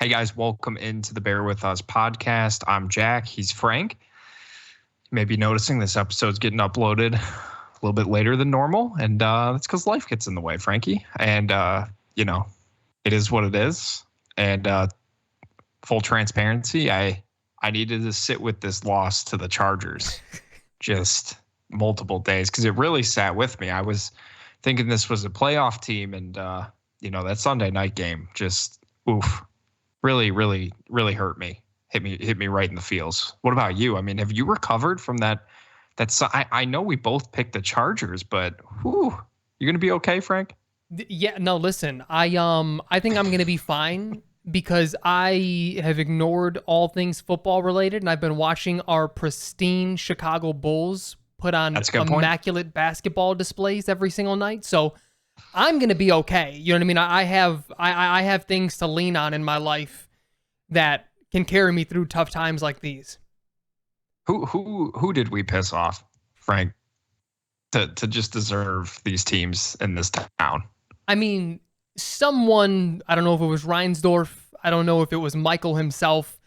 Hey guys, welcome into the Bear With Us podcast. I'm Jack. He's Frank. You may be noticing this episode's getting uploaded a little bit later than normal, and that's because life gets in the way, Frankie. And it is what it is. And full transparency, I needed to sit with this loss to the Chargers just multiple days because it really sat with me. I was thinking this was a playoff team, and that Sunday night game just oof. Really, really, really hurt me. Hit me right in the feels. What about you? I mean, have you recovered from that? I know we both picked the Chargers, but you gonna be okay, Frank? Yeah, no, listen. I think I'm gonna be fine because I have ignored all things football related, and I've been watching our pristine Chicago Bulls put on That's a good point. immaculate basketball displays every single night. So I'm gonna be okay. You know what I mean? I have things to lean on in my life that can carry me through tough times like these. Who did we piss off, Frank, to just deserve these teams in this town? I mean, someone, I don't know if it was Reinsdorf, I don't know if it was Michael himself.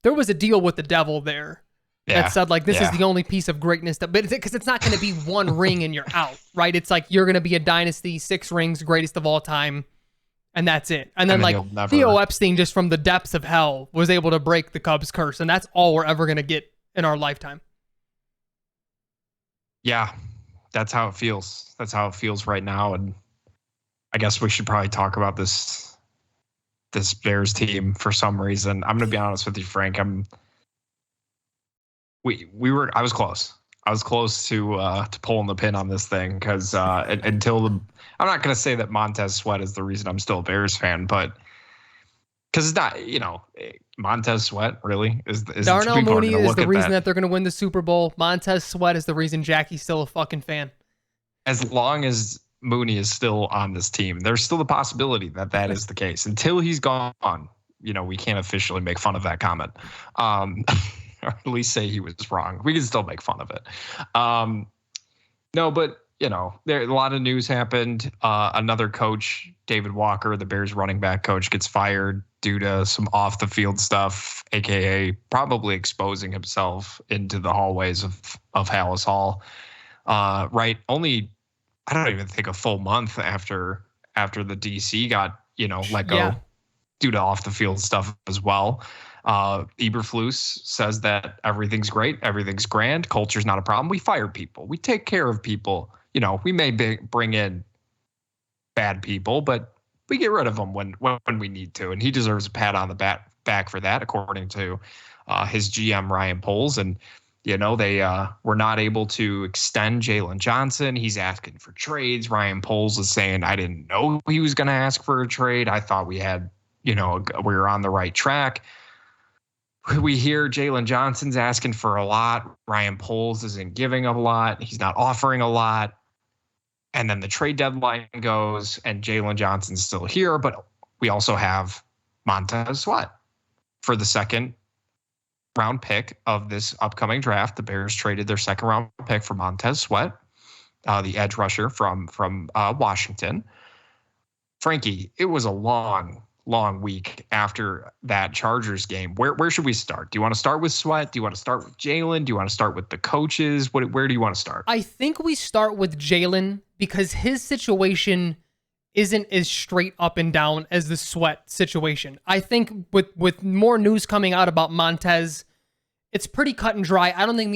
There was a deal with the devil there. That said, like, this is the only piece of greatness but because it's not going to be one ring and you're out, right? It's like you're going to be a dynasty, 6 rings, greatest of all time, and that's it. And then, Theo Epstein, just from the depths of hell, was able to break the Cubs curse, and that's all we're ever going to get in our lifetime. Yeah, that's how it feels. That's how it feels right now, and I guess we should probably talk about this Bears team for some reason. I'm going to be honest with you, Frank. I was close. I was close to pulling the pin on this thing because I'm not going to say that Montez Sweat is the reason I'm still a Bears fan, but because it's not, Montez Sweat really is Darnell Mooney is the reason that they're going to win the Super Bowl. Montez Sweat is the reason Jackie's still a fucking fan. As long as Mooney is still on this team, there's still the possibility that is the case. Until he's gone, we can't officially make fun of that comment. Or at least say he was wrong. We can still make fun of it. No, but there a lot of news happened. Another coach, David Walker, the Bears running back coach, gets fired due to some off the field stuff, aka probably exposing himself into the hallways of Hallis Hall. Right, only I don't even think a full month after the DC got let go due to off the field stuff as well. Eberflus says that everything's great, everything's grand, culture's not a problem. We fire people, we take care of people. We may bring in bad people, but we get rid of them when we need to. And he deserves a pat on the back for that, according to his GM Ryan Poles. And they were not able to extend Jalen Johnson. He's asking for trades. Ryan Poles is saying, I didn't know he was going to ask for a trade. I thought we had, we were on the right track. We hear Jalen Johnson's asking for a lot. Ryan Poles isn't giving a lot. He's not offering a lot. And then the trade deadline goes, and Jalen Johnson's still here. But we also have Montez Sweat for the second round pick of this upcoming draft. The Bears traded their second round pick for Montez Sweat, the edge rusher from Washington. Frankie, it was a long week after that Chargers game. Where should we start? Do you want to start with Sweat? Do you want to start with Jalen? Do you want to start with the coaches? Where do you want to start? I think we start with Jalen because his situation isn't as straight up and down as the Sweat situation. I think with more news coming out about Montez, it's pretty cut and dry. I don't think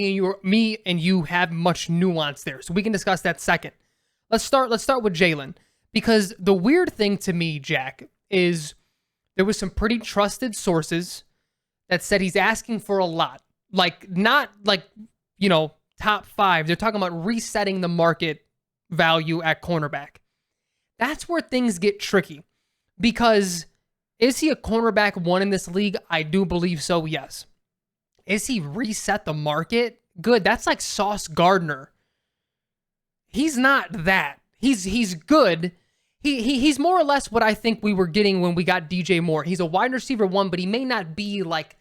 me and you have much nuance there. So we can discuss that second. Let's start with Jalen, because the weird thing to me, Jack, is there was some pretty trusted sources that said he's asking for a lot. Like, not like, top 5. They're talking about resetting the market value at cornerback. That's where things get tricky, because is he a cornerback 1 in this league? I do believe so, yes. Is he reset the market? Good. That's like Sauce Gardner. He's not that. He's good. He's more or less what I think we were getting when we got DJ Moore. He's a wide receiver 1, but he may not be like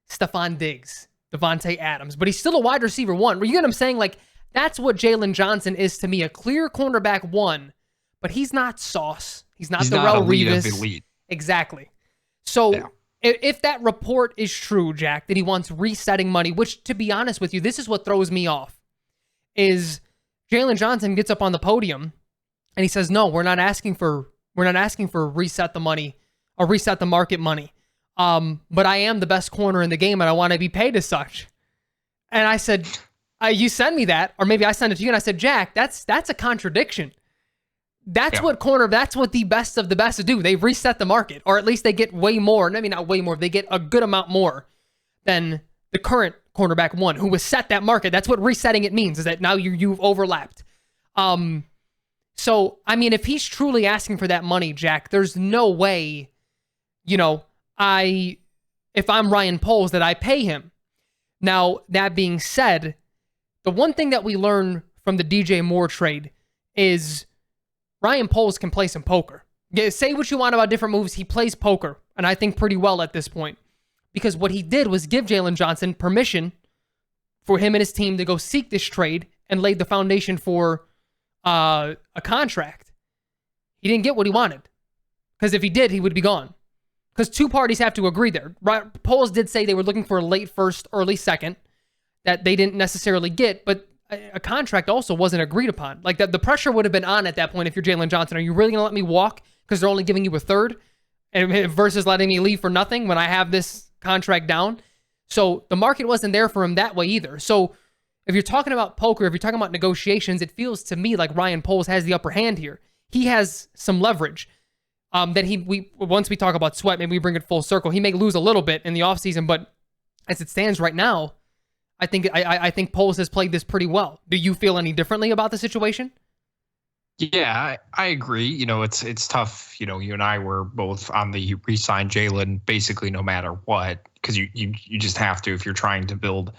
Stephon Diggs, Devontae Adams, but he's still a wide receiver 1. You get what I'm saying? Like, that's what Jalen Johnson is to me, a clear cornerback 1, but he's not Sauce. He's not Darrelle Revis. Elite. Exactly. So if that report is true, Jack, that he wants resetting money, which, to be honest with you, this is what throws me off, is Jalen Johnson gets up on the podium and he says, no, we're not asking for reset the money or reset the market money. But I am the best corner in the game and I want to be paid as such. And I said, you send me that, or maybe I send it to you. And I said, Jack, that's a contradiction. That's what the best of the best do. They reset the market, or at least they get way more. I mean, not way more. They get a good amount more than the current cornerback one who was set that market. That's what resetting it means, is that now you've overlapped. So, I mean, if he's truly asking for that money, Jack, there's no way, if I'm Ryan Poles, that I pay him. Now, that being said, the one thing that we learned from the DJ Moore trade is Ryan Poles can play some poker. Say what you want about different moves. He plays poker, and I think pretty well at this point. Because what he did was give Jalen Johnson permission for him and his team to go seek this trade and laid the foundation for a contract. He didn't get what he wanted. Because if he did, he would be gone. Because two parties have to agree there. Poles did say they were looking for a late first, early second that they didn't necessarily get, but a contract also wasn't agreed upon. Like, the pressure would have been on at that point if you're Jalen Johnson. Are you really going to let me walk because they're only giving you a third versus letting me leave for nothing when I have this contract down? So the market wasn't there for him that way either. So if you're talking about poker, if you're talking about negotiations, it feels to me like Ryan Poles has the upper hand here. He has some leverage that once we talk about Sweat, maybe we bring it full circle. He may lose a little bit in the offseason, but as it stands right now, I think Poles has played this pretty well. Do you feel any differently about the situation? Yeah, I agree. It's tough. You and I were both on the re-sign Jalen basically no matter what, because you just have to if you're trying to build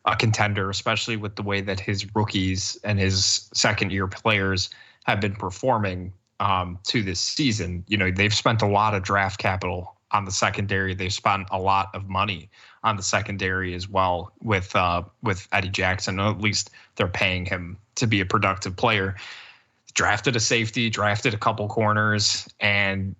a contender, especially with the way that his rookies and his second-year players have been performing to this season. They've spent a lot of draft capital on the secondary. They've spent a lot of money on the secondary as well with Eddie Jackson. At least they're paying him to be a productive player. Drafted a safety, drafted a couple corners, and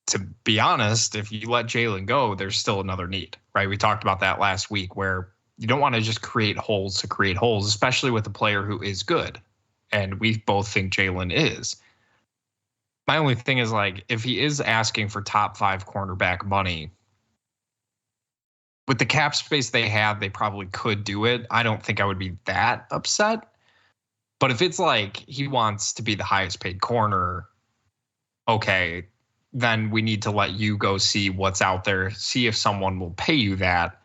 to be honest, if you let Jalen go, there's still another need, right? We talked about that last week, where you don't want to just create holes to create holes, especially with a player who is good, and we both think Jalen is. My only thing is, like, if he is asking for top 5 cornerback money, with the cap space they have, they probably could do it. I don't think I would be that upset. But if it's like he wants to be the highest paid corner, okay, then we need to let you go see what's out there, see if someone will pay you that.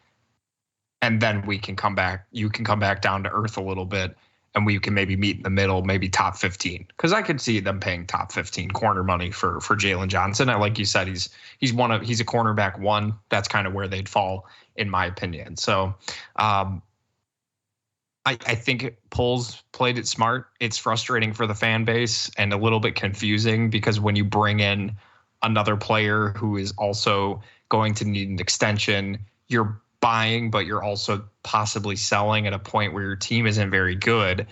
And then we can come back. You can come back down to earth a little bit, and we can maybe meet in the middle, maybe top 15. Because I could see them paying top 15 corner money for Jalen Johnson. And like you said, he's a cornerback one. That's kind of where they'd fall, in my opinion. So I think Poles played it smart. It's frustrating for the fan base and a little bit confusing, because when you bring in another player who is also going to need an extension, you're buying, but you're also possibly selling at a point where your team isn't very good.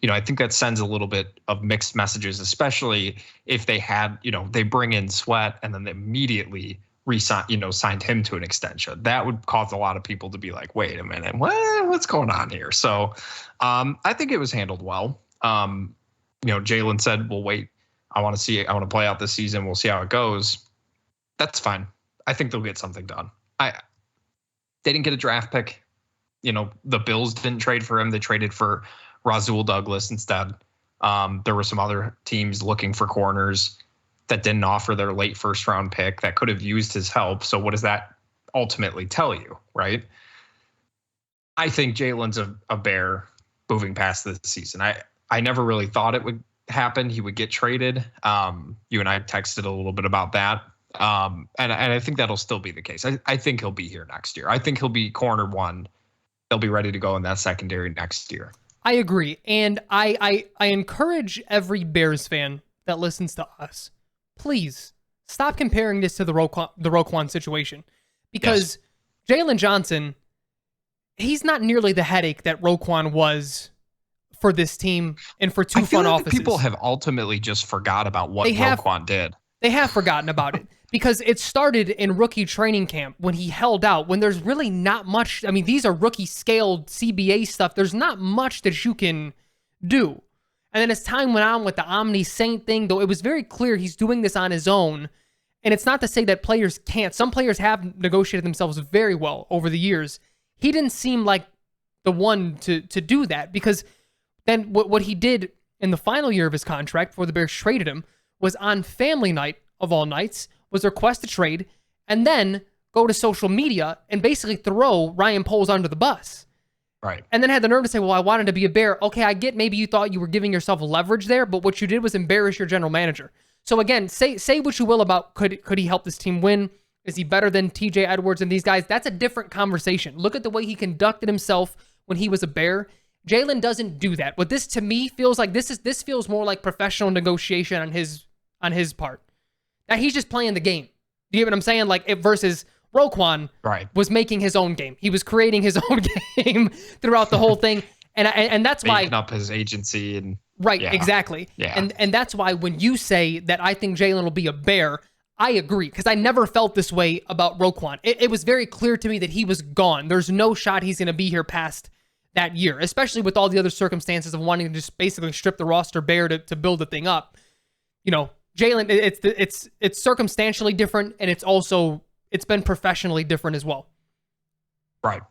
I think that sends a little bit of mixed messages, especially if they had, they bring in Sweat and then they immediately signed him to an extension. That would cause a lot of people to be like, wait a minute, what's going on here? So I think it was handled well. Jalen said, we'll wait. I want to play out this season. We'll see how it goes. That's fine. I think they'll get something done. They didn't get a draft pick. The Bills didn't trade for him. They traded for Rasul Douglas instead. There were some other teams looking for corners that didn't offer their late first round pick that could have used his help. So what does that ultimately tell you, right? I think Jalen's a Bear moving past this season. I never really thought it would happen. He would get traded. You and I texted a little bit about that. And I think that'll still be the case. I think he'll be here next year. I think he'll be corner one. They'll be ready to go in that secondary next year. I agree. And I encourage every Bears fan that listens to us, please stop comparing this to the Roquan situation, because Jalen Johnson, he's not nearly the headache that Roquan was for this team and for two front offices. People have ultimately just forgot about what Roquan did. They have forgotten about it. because it started in rookie training camp when he held out, when there's really not much. I mean, these are rookie scaled CBA stuff. There's not much that you can do. And then as time went on with the Omni Saint thing, though it was very clear he's doing this on his own. And it's not to say that players can't. Some players have negotiated themselves very well over the years. He didn't seem like the one to do that, because then what he did in the final year of his contract before the Bears traded him was on family night of all nights, was request a trade, and then go to social media and basically throw Ryan Poles under the bus. Right. And then had the nerve to say, well, I wanted to be a Bear. Okay, I get maybe you thought you were giving yourself leverage there, but what you did was embarrass your general manager. So again, say what you will about could he help this team win? Is he better than TJ Edwards and these guys? That's a different conversation. Look at the way he conducted himself when he was a Bear. Jalen doesn't do that. What this to me feels like, this feels more like professional negotiation on his part. Now he's just playing the game. Do you get what I'm saying? Like versus Roquan was making his own game. He was creating his own game throughout the whole thing. And that's why up his agency and exactly. Yeah. And that's why when you say that I think Jalen will be a Bear, I agree, because I never felt this way about Roquan. It was very clear to me that he was gone. There's no shot he's going to be here past that year, especially with all the other circumstances of wanting to just basically strip the roster bare to build the thing up. You know, Jalen, it's circumstantially different, and it's been professionally different as well. Right.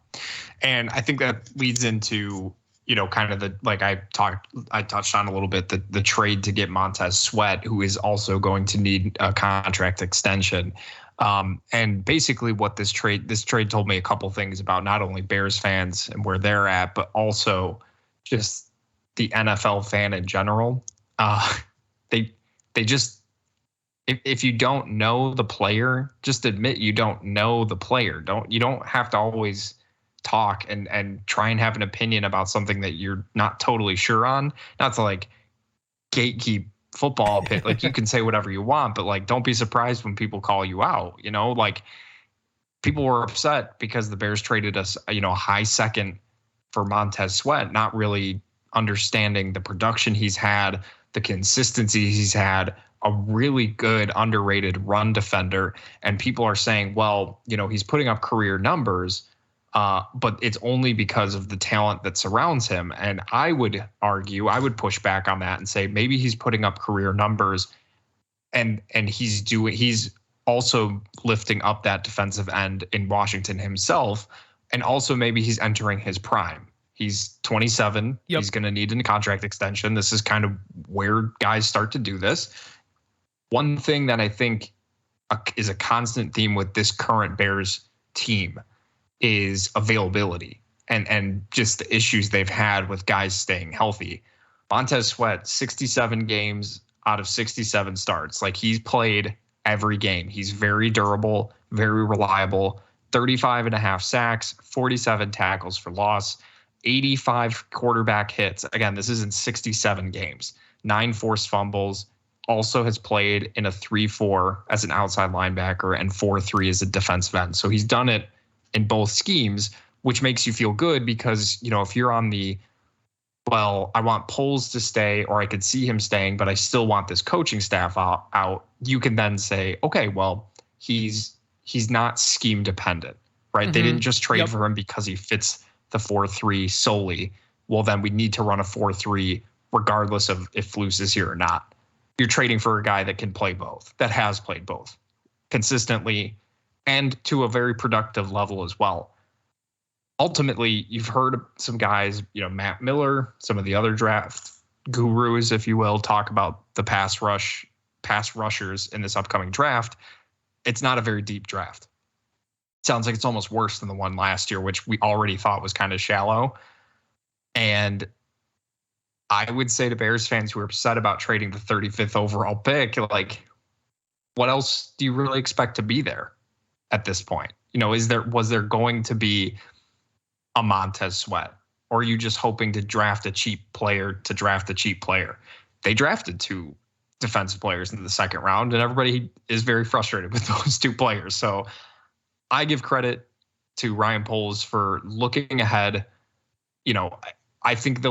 And I think that leads into, you know, kind of I touched on a little bit, the trade to get Montez Sweat, who is also going to need a contract extension. And basically what this trade told me a couple things about not only Bears fans and where they're at, but also just the NFL fan in general. They just, if you don't know the player, just admit you don't know the player. You don't have to always talk and try and have an opinion about something that you're not totally sure on. Not to like gatekeep football opinion. Like you can say whatever you want, but like don't be surprised when people call you out. You know, like people were upset because the Bears traded us, you know, a high second for Montez Sweat, not really understanding the production he's had, the consistency he's had, a really good underrated run defender. And people are saying, well, you know, he's putting up career numbers, but it's only because of the talent that surrounds him. And I would argue, I would push back on that and say maybe he's putting up career numbers and he's also lifting up that defensive end in Washington himself. And also maybe he's entering his prime. He's 27. Yep. He's going to need a contract extension. This is kind of where guys start to do this. One thing that I think is a constant theme with this current Bears team is availability and just the issues they've had with guys staying healthy. Montez Sweat, 67 games out of 67 starts. Like he's played every game. He's very durable, very reliable, 35.5 sacks, 47 tackles for loss, 85 quarterback hits. Again, this is in 67 games, 9 forced fumbles, also has played in a 3-4 as an outside linebacker and 4-3 as a defensive end. So he's done it in both schemes, which makes you feel good because, you know, if you're on the, well, I want Poles to stay or I could see him staying, but I still want this coaching staff out, you can then say, okay, well, he's not scheme dependent, right? Mm-hmm. They didn't just trade for him because he fits the 4-3 solely. Well, then we need to run a 4-3 regardless of if Flus is here or not. You're trading for a guy that can play both, that has played both consistently and to a very productive level as well. Ultimately, you've heard some guys, you know, Matt Miller, some of the other draft gurus, if you will, talk about the pass rushers in this upcoming draft. It's not a very deep draft. Sounds like it's almost worse than the one last year, which we already thought was kind of shallow. And I would say to Bears fans who are upset about trading the 35th overall pick, like, what else do you really expect to be there at this point? You know, was there going to be a Montez Sweat? Or are you just hoping to draft a cheap player to draft a cheap player? They drafted 2 defensive players in the second round, and everybody is very frustrated with those 2 players. So I give credit to Ryan Poles for looking ahead. You know, I think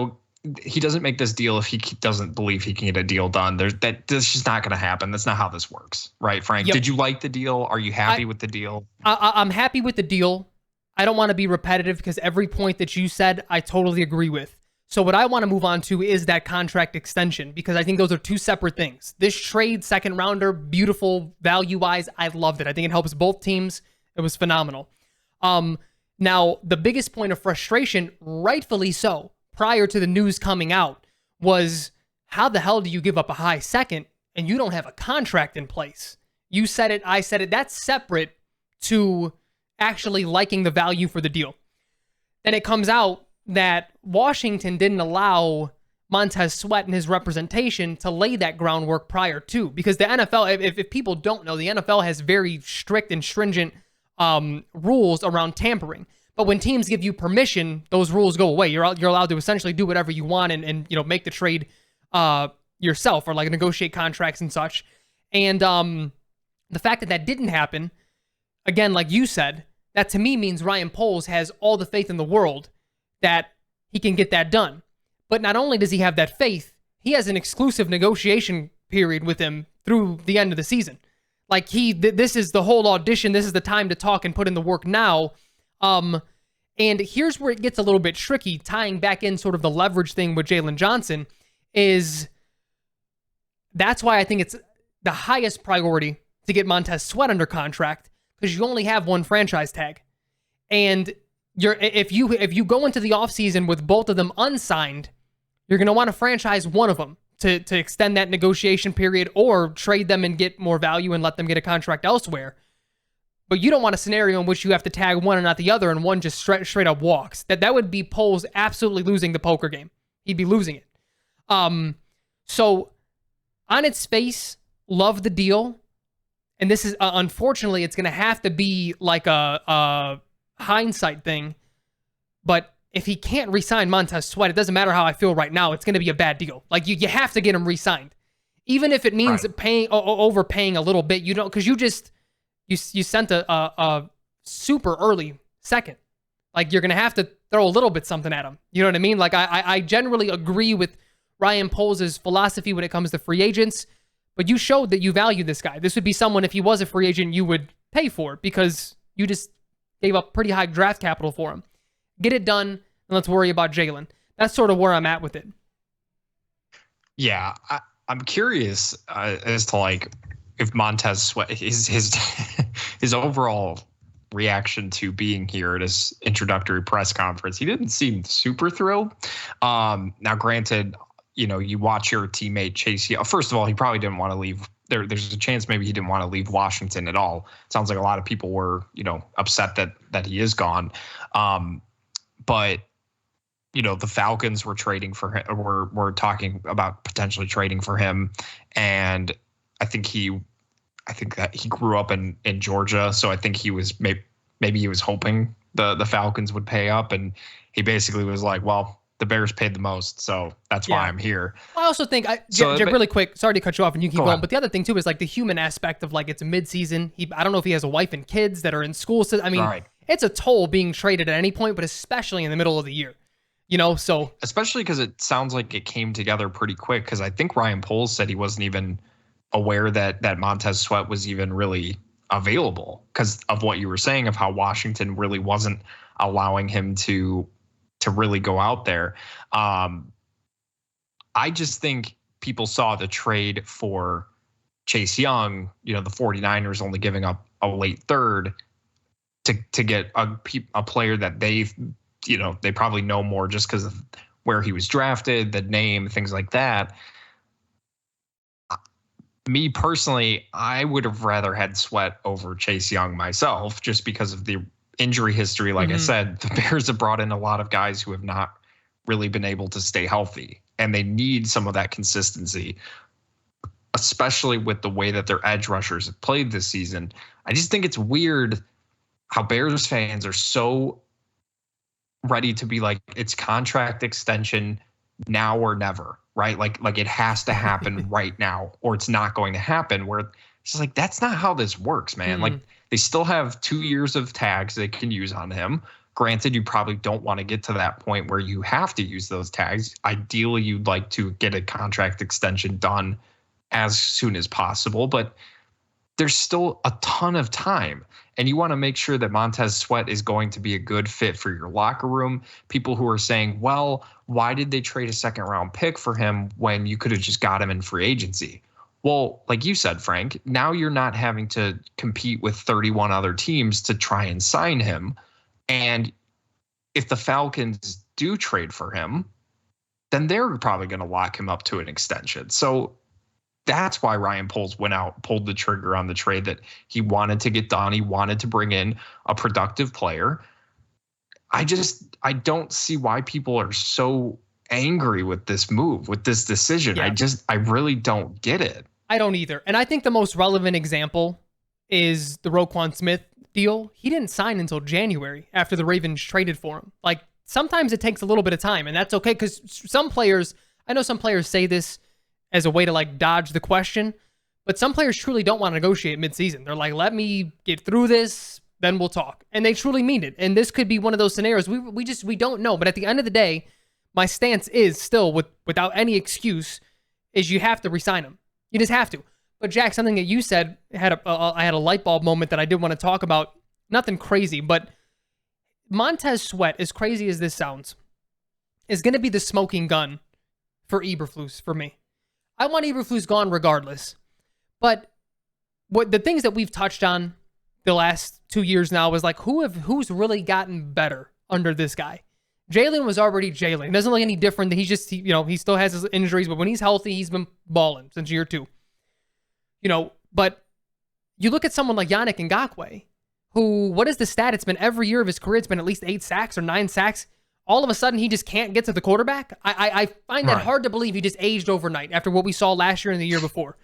he doesn't make this deal if he doesn't believe he can get a deal done. That's just not going to happen. That's not how this works, right, Frank? Yep. Did you like the deal? Are you happy with the deal? I'm happy with the deal. I don't want to be repetitive because every point that you said, I totally agree with. So what I want to move on to is that contract extension, because I think those are two separate things. This trade, second rounder, beautiful value-wise. I loved it. I think it helps both teams. It was phenomenal. Now, the biggest point of frustration, rightfully so, prior to the news coming out, was how the hell do you give up a high second and you don't have a contract in place? You said it, I said it. That's separate to actually liking the value for the deal. Then it comes out that Washington didn't allow Montez Sweat and his representation to lay that groundwork prior to, because the NFL, if people don't know, the NFL has very strict and stringent rules around tampering. But when teams give you permission, those rules go away. You're allowed to essentially do whatever you want and make the trade yourself, or like negotiate contracts and such. And the fact that that didn't happen, again, like you said, that to me means Ryan Poles has all the faith in the world that he can get that done. But not only does he have that faith, he has an exclusive negotiation period with him through the end of the season. Like this is the whole audition. This is the time to talk and put in the work now. And here's where it gets a little bit tricky, tying back in sort of the leverage thing with Jalen Johnson, is that's why I think it's the highest priority to get Montez Sweat under contract, because you only have one franchise tag. And if you go into the offseason with both of them unsigned, you're going to want to franchise one of them to extend that negotiation period, or trade them and get more value and let them get a contract elsewhere. But you don't want a scenario in which you have to tag one and not the other, and one just straight up walks. That would be Poles absolutely losing the poker game. He'd be losing it. So on its face, love the deal. And this is, unfortunately, it's going to have to be like a hindsight thing. But if he can't re-sign Montez Sweat, it doesn't matter how I feel right now. It's going to be a bad deal. Like you have to get him re-signed, even if it means overpaying a little bit. You don't, because you sent a super early second. Like you're going to have to throw a little bit something at him. You know what I mean? Like I generally agree with Ryan Poles' philosophy when it comes to free agents. But you showed that you value this guy. This would be someone, if he was a free agent, you would pay for, because you just gave up pretty high draft capital for him. Get it done, and let's worry about Jalen. That's sort of where I'm at with it. Yeah, I'm curious as to like if Montez Sweat, his overall reaction to being here at his introductory press conference. He didn't seem super thrilled. Now, granted, you watch your teammate Chase Young. First of all, he probably didn't want to leave. There's a chance maybe he didn't want to leave Washington at all. It sounds like a lot of people were, upset that he is gone. But the Falcons were trading for him. Were talking about potentially trading for him, and I think that he grew up in Georgia, so I think he was maybe he was hoping the Falcons would pay up, and he basically was like, well, the Bears paid the most, so that's why I'm here. I also think, really quick, sorry to cut you off and you keep going, but the other thing too is like the human aspect of like it's a midseason. I don't know if he has a wife and kids that are in school. So I mean, It's a toll being traded at any point, but especially in the middle of the year, so. Especially because it sounds like it came together pretty quick, because I think Ryan Poles said he wasn't even aware that Montez Sweat was even really available, because of what you were saying of how Washington really wasn't allowing him to really go out there. I just think people saw the trade for Chase Young, the 49ers only giving up a late third to get a player that they probably know more just because of where he was drafted, the name, things like that. Me personally, I would have rather had Sweat over Chase Young myself, just because of the injury history. Like I said, the Bears have brought in a lot of guys who have not really been able to stay healthy, and they need some of that consistency, especially with the way that their edge rushers have played this season. I just think it's weird how Bears fans are so ready to be like, it's contract extension now or never, right? Like it has to happen right now, or it's not going to happen. Where it's just like, that's not how this works, man. Like they still have 2 years of tags they can use on him. Granted, you probably don't want to get to that point where you have to use those tags. Ideally, you'd like to get a contract extension done as soon as possible, but there's still a ton of time. And you want to make sure that Montez Sweat is going to be a good fit for your locker room. People who are saying, well, why did they trade a second round pick for him when you could have just got him in free agency? Well, like you said, Frank, now you're not having to compete with 31 other teams to try and sign him. And if the Falcons do trade for him, then they're probably going to lock him up to an extension. So that's why Ryan Poles went out, pulled the trigger on the trade that he wanted to get done. He wanted to bring in a productive player. I don't see why people are so angry with this move, with this decision. Yeah. I really don't get it. I don't either. And I think the most relevant example is the Roquan Smith deal. He didn't sign until January after the Ravens traded for him. Like, sometimes it takes a little bit of time, and that's okay, because I know some players say this as a way to like dodge the question, but some players truly don't want to negotiate midseason. They're like, let me get through this, then we'll talk. And they truly mean it. And this could be one of those scenarios. We don't know. But at the end of the day, my stance is still, without any excuse, is you have to re-sign him. You just have to. But Jack, something that you said, I had a light bulb moment that I did want to talk about. Nothing crazy, but Montez Sweat, as crazy as this sounds, is going to be the smoking gun for Eberflus for me. I want Eberflus gone regardless. But what the things that we've touched on the last 2 years now is like, who's really gotten better under this guy? Jalen was already Jalen. It doesn't look any different. He still has his injuries, but when he's healthy, he's been balling since year 2. But you look at someone like Yannick Ngakoue, who, what is the stat? It's been every year of his career, it's been at least 8 sacks or 9 sacks. All of a sudden, he just can't get to the quarterback. I find that hard to believe. He just aged overnight after what we saw last year and the year before.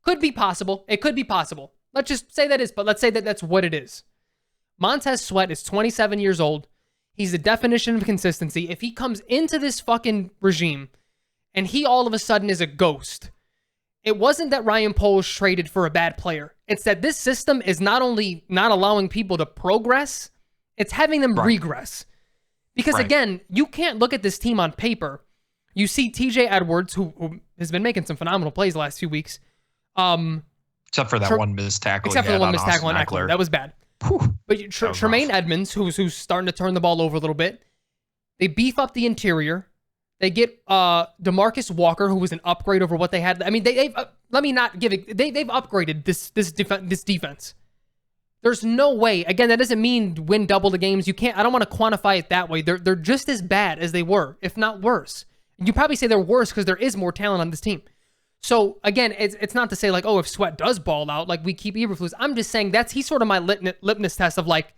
Could be possible. It could be possible. Let's just say that is, but let's say that that's what it is. Montez Sweat is 27 years old. He's the definition of consistency. If he comes into this fucking regime and he all of a sudden is a ghost, it wasn't that Ryan Poles traded for a bad player. It's that this system is not only not allowing people to progress, it's having them regress. Because again, you can't look at this team on paper. You see TJ Edwards, who has been making some phenomenal plays the last few weeks. Except for that one missed tackle. Except for the one missed tackle on Eckler. That was bad. Whew. But Tremaine Edmonds, who's starting to turn the ball over a little bit. They beef up the interior. They get DeMarcus Walker, who was an upgrade over what they had. I mean, they've let me not give it. They've upgraded this defense. There's no way. Again, that doesn't mean win double the games. You can't. I don't want to quantify it that way. They're just as bad as they were, if not worse. You probably say they're worse because there is more talent on this team. So again, it's not to say like, oh, if Sweat does ball out, like we keep Eberflus. I'm just saying he's sort of my litmus test of like,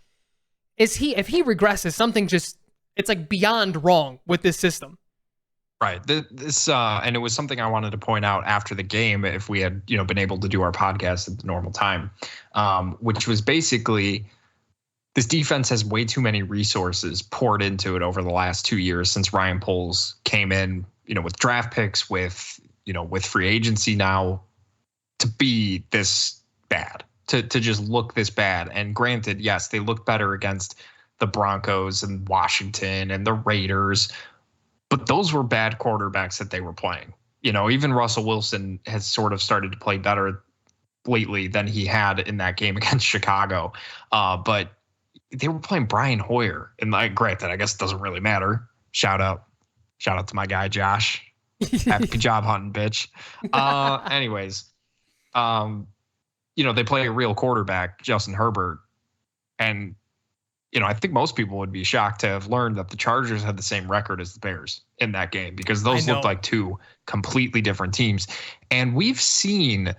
if he regresses, something it's like beyond wrong with this system. Right. This and it was something I wanted to point out after the game, if we had been able to do our podcast at the normal time, which was basically this defense has way too many resources poured into it over the last 2 years since Ryan Poles came in, with draft picks, with free agency now, to be this bad, to just look this bad. And granted, yes, they look better against the Broncos and Washington and the Raiders, but those were bad quarterbacks that they were playing. Even Russell Wilson has sort of started to play better lately than he had in that game against Chicago. But they were playing Brian Hoyer. And granted, I guess it doesn't really matter. Shout out to my guy, Josh. Happy job hunting, bitch. Anyways, they play a real quarterback, Justin Herbert. And I think most people would be shocked to have learned that the Chargers had the same record as the Bears in that game, because those looked like two completely different teams. And we've seen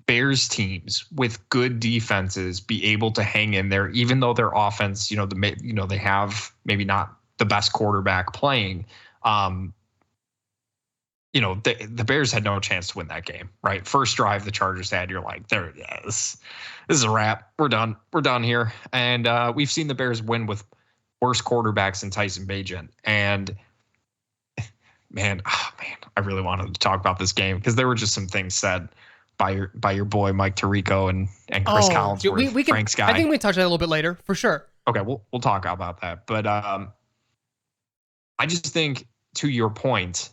Bears teams with good defenses be able to hang in there, even though their offense, they have maybe not the best quarterback playing. The Bears had no chance to win that game, right? First drive the Chargers had, you're like, there, this is a wrap. We're done here. And we've seen the Bears win with worse quarterbacks than Tyson Bagent. And man, I really wanted to talk about this game because there were just some things said by your boy Mike Tirico and Chris Collinsworth, we can, Frank's guy. I think we can touch on that a little bit later, for sure. Okay, we'll talk about that. But I just think, to your point,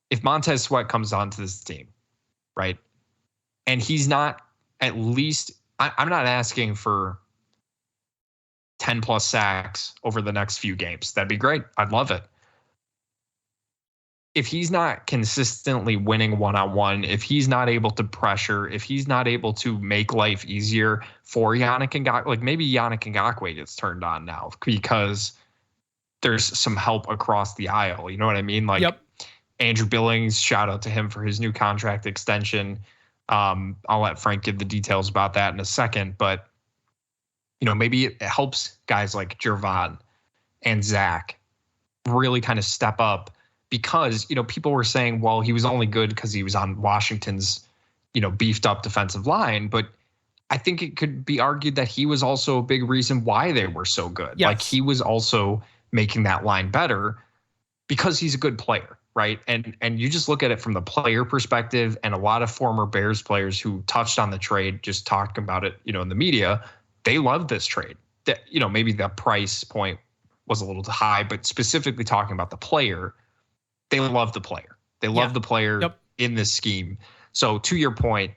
if Montez Sweat comes onto this team, right, and he's not at least, I'm not asking for 10 plus sacks over the next few games. That'd be great. I'd love it. If he's not consistently winning one-on-one, if he's not able to pressure, if he's not able to make life easier for Yannick Ngakoue, like maybe Yannick Ngakoue gets turned on now because there's some help across the aisle. You know what I mean? Like, Yep. Andrew Billings, shout out to him for his new contract extension. I'll let Frank give the details about that in a second, but maybe it helps guys like Jervon and Zach really kind of step up, because, people were saying, well, he was only good because he was on Washington's, beefed up defensive line. But I think it could be argued that he was also a big reason why they were so good. Yes. Like, he was also making that line better because he's a good player, right? And you just look at it from the player perspective, and a lot of former Bears players who touched on the trade just talked about it, in the media. They loved this trade. That, maybe the price point was a little too high, but specifically talking about the player, they love the player. They love the player in this scheme. So to your point,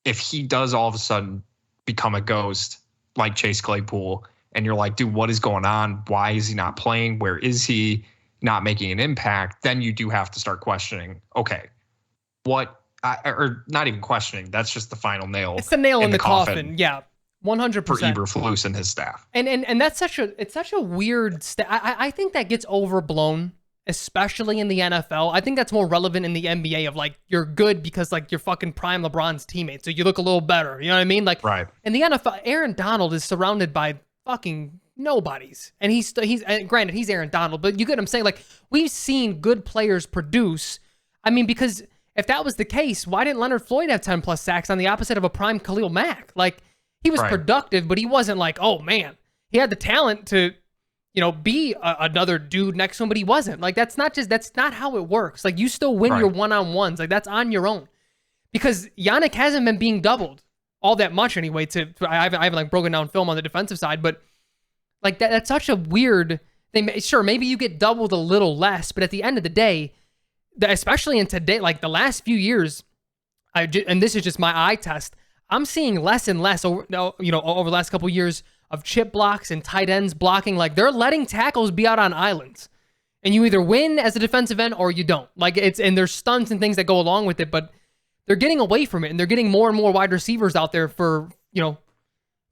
if he does all of a sudden become a ghost like Chase Claypool, and you're like, dude, what is going on? Why is he not playing? Where is he not making an impact? Then you do have to start questioning, okay, or not even questioning. That's just the final nail. It's the nail in the coffin. Yeah. 100%. For Eberflus and his staff. And that's such a weird I think that gets overblown, especially in the NFL. I think that's more relevant in the NBA of, like, you're good because, like, you're fucking prime LeBron's teammate, so you look a little better. You know what I mean? Like, right. In the NFL, Aaron Donald is surrounded by fucking nobodies. And he's granted, he's Aaron Donald, but you get what I'm saying? Like, we've seen good players produce. I mean, because if that was the case, why didn't Leonard Floyd have 10 plus sacks on the opposite of a prime Khalil Mack? Like, he was productive, but he wasn't like, oh man, he had the talent to, be another dude next to him, but he wasn't. Like, that's not how it works. Like, you still win your one-on-ones. Like, that's on your own. Because Yannick hasn't been being doubled all that much anyway. I haven't like broken down film on the defensive side, but like that's such a weird thing. Sure, maybe you get doubled a little less, but at the end of the day, especially in today, like the last few years, and this is just my eye test, I'm seeing less and less over the last couple of years of chip blocks and tight ends blocking. Like, they're letting tackles be out on islands, and you either win as a defensive end or you don't. Like, and there's stunts and things that go along with it, but they're getting away from it, and they're getting more and more wide receivers out there for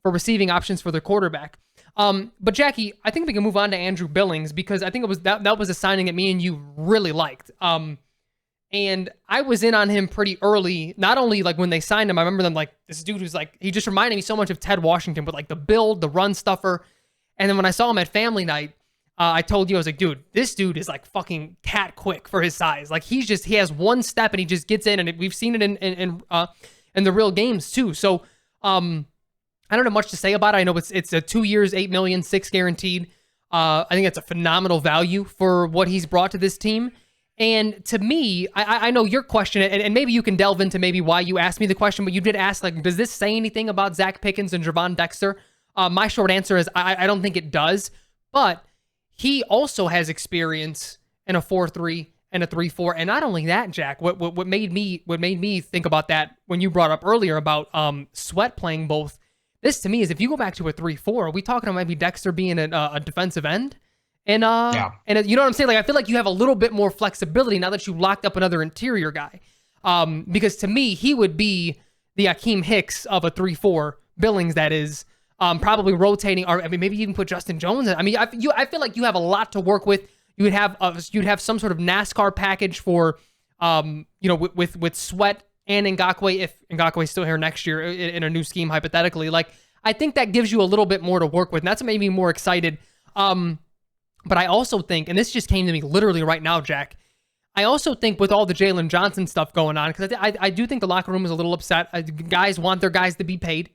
receiving options for their quarterback. But Jackie, I think we can move on to Andrew Billings, because I think it was that was a signing that me and you really liked. And I was in on him pretty early, not only like when they signed him, I remember them like, this dude who's like, he just reminded me so much of Ted Washington, but like the build, the run stuffer. And then when I saw him at family night, I told you, I was like, dude, this dude is like fucking cat quick for his size. Like, he has one step and he just gets in, and we've seen it in the real games too. So, I don't have much to say about it. I know it's a 2 years, $8 million, 6 guaranteed. I think that's a phenomenal value for what he's brought to this team. And to me, I know your question, and maybe you can delve into maybe why you asked me the question, but you did ask, like, does this say anything about Zach Pickens and Gervon Dexter? My short answer is I don't think it does, but he also has experience in a 4-3 and a 3-4. And not only that, Jack, what made me think about that when you brought up earlier about Sweat playing both, this to me is, if you go back to a 3-4, are we talking about maybe Dexter being a defensive end? And and you know what I'm saying? Like, I feel like you have a little bit more flexibility now that you locked up another interior guy. Because to me, he would be the Akeem Hicks of a 3-4, Billings, that is, probably rotating, or I mean, maybe even put Justin Jones in. I mean, I feel like you have a lot to work with. You'd have some sort of NASCAR package for, with Sweat and Ngakoue, if Ngakoue's still here next year in a new scheme, hypothetically. Like, I think that gives you a little bit more to work with, and that's what made me more excited. But I also think, and this just came to me literally right now, Jack, I also think with all the Jalen Johnson stuff going on, because I do think the locker room is a little upset. Guys want their guys to be paid.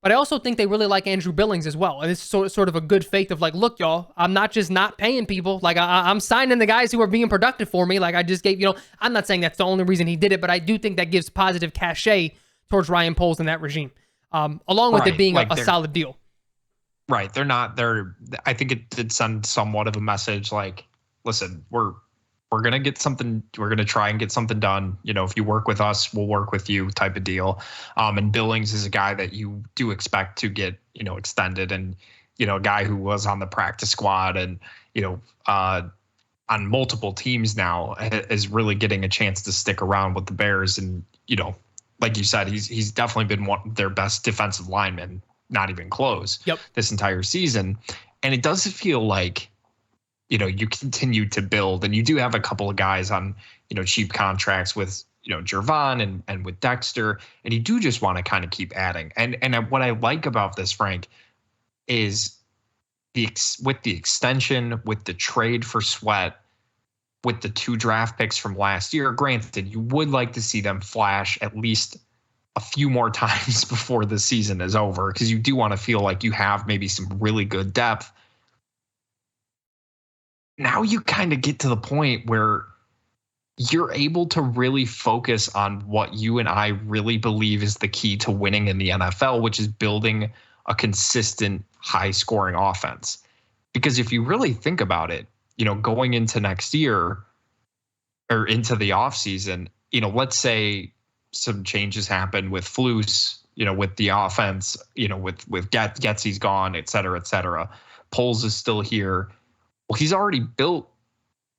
But I also think they really like Andrew Billings as well. And it's sort of a good faith of like, look, y'all, I'm not just not paying people. Like, I'm signing the guys who are being productive for me. Like, I just gave, I'm not saying that's the only reason he did it, but I do think that gives positive cachet towards Ryan Poles and that regime, along with it being like a solid deal. Right. I think it did send somewhat of a message like, listen, we're going to get something. We're going to try and get something done. If you work with us, we'll work with you type of deal. And Billings is a guy that you do expect to get, extended, and, a guy who was on the practice squad and, on multiple teams now is really getting a chance to stick around with the Bears. And, like you said, he's definitely been one of their best defensive linemen, not even close. Yep. This entire season. And it does feel like, you continue to build, and you do have a couple of guys on, cheap contracts with, Jervon and with Dexter, and you do just want to kind of keep adding. And what I like about this, Frank, is with the extension, with the trade for Sweat, with the 2 draft picks from last year, granted, you would like to see them flash at least a few more times before the season is over, because you do want to feel like you have maybe some really good depth. Now you kind of get to the point where you're able to really focus on what you and I really believe is the key to winning in the NFL, which is building a consistent high scoring offense. Because if you really think about it, going into next year or into the offseason, let's say some changes happen with Flus, with the offense, with Getsy's gone, et cetera, et cetera. Poles is still here. Well, he's already built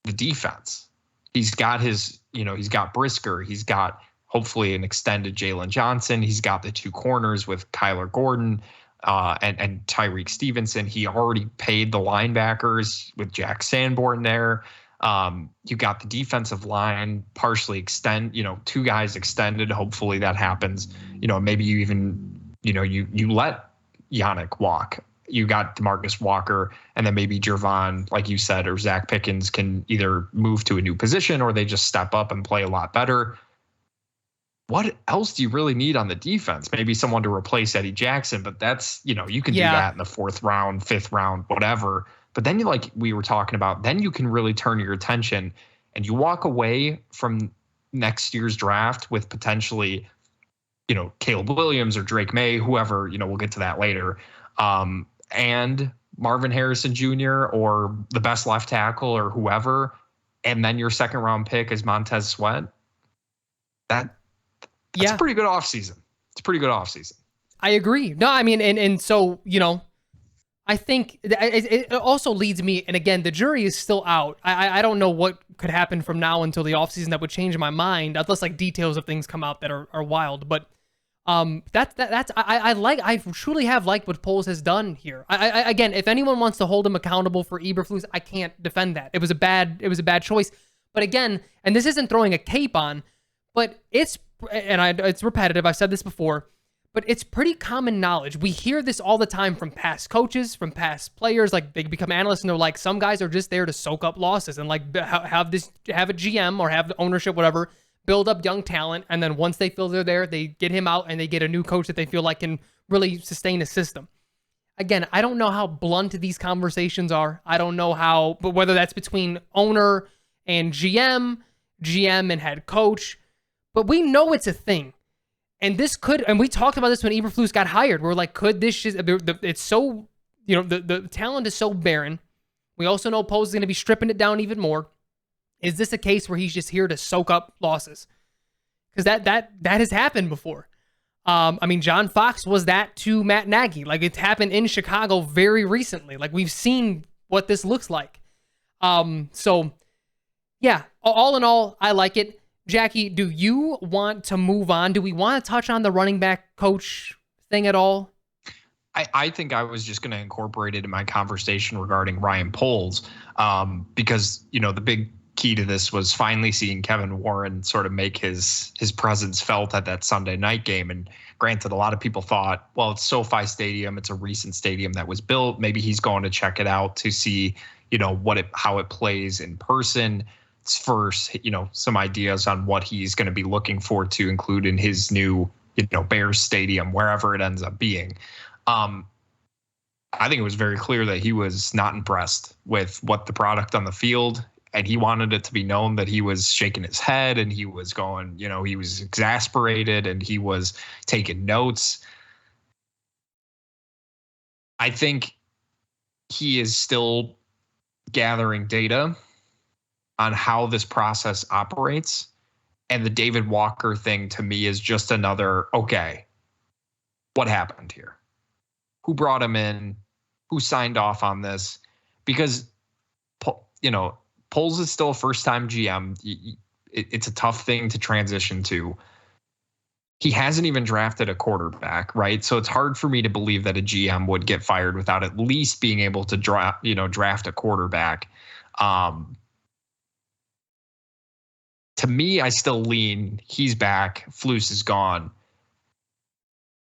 the defense. He's got he's got Brisker. He's got hopefully an extended Jalen Johnson. He's got the 2 corners with Kyler Gordon and Tyreek Stevenson. He already paid the linebackers with Jack Sanborn there. You got the defensive line partially 2 guys extended. Hopefully that happens. Maybe you even, you let Yannick walk. You got DeMarcus Walker, and then maybe Jervon, like you said, or Zach Pickens can either move to a new position or they just step up and play a lot better. What else do you really need on the defense? Maybe someone to replace Eddie Jackson, but that's, you can do that in the 4th round, 5th round, whatever. But then like we were talking about, then you can really turn your attention and you walk away from next year's draft with potentially, Caleb Williams or Drake May, whoever, we'll get to that later. And Marvin Harrison Jr. or the best left tackle or whoever, and then your 2nd round pick is Montez Sweat. That's a pretty good offseason. It's a pretty good offseason. I agree. No, I mean, and so, I think it also leads me, and again, the jury is still out. I don't know what could happen from now until the offseason that would change my mind, unless like details of things come out that are wild. But I truly have liked what Poles has done here. Again, if anyone wants to hold him accountable for Eberflus, I can't defend that. It was a bad choice. But again, and this isn't throwing a cape on, but it's repetitive. I've said this before, but it's pretty common knowledge. We hear this all the time from past coaches, from past players. Like they become analysts and they're like, some guys are just there to soak up losses and like have a GM or have the ownership, whatever, build up young talent, and then once they feel they're there, they get him out and they get a new coach that they feel like can really sustain a system. Again, I don't know how blunt these conversations are. I don't know but whether that's between owner and GM and head coach, but we know it's a thing. And we talked about this when Eberflus got hired. We're like, could this just, it's so, the talent is so barren. We also know Poles is going to be stripping it down even more. Is this a case where he's just here to soak up losses? Because that has happened before. John Fox was that to Matt Nagy. Like it's happened in Chicago very recently. Like we've seen what this looks like. So yeah, all in all, I like it. Jackie, do you want to move on? Do we want to touch on the running back coach thing at all? I think I was just going to incorporate it in my conversation regarding Ryan Poles, because, the big key to this was finally seeing Kevin Warren sort of make his presence felt at that Sunday night game. And granted, a lot of people thought, well, it's SoFi Stadium. It's a recent stadium that was built. Maybe he's going to check it out to see, how it plays in person. It's first, some ideas on what he's going to be looking for to include in his new, Bears Stadium, wherever it ends up being. I think it was very clear that he was not impressed with what the product on the field, and he wanted it to be known that he was shaking his head and he was going, he was exasperated and he was taking notes. I think he is still gathering data on how this process operates. And the David Walker thing to me is just another, okay, what happened here? Who brought him in? Who signed off on this? Because, Poles is still a first-time GM. It's a tough thing to transition to. He hasn't even drafted a quarterback, right? So it's hard for me to believe that a GM would get fired without at least being able to draft a quarterback. To me, I still lean he's back. Flus is gone.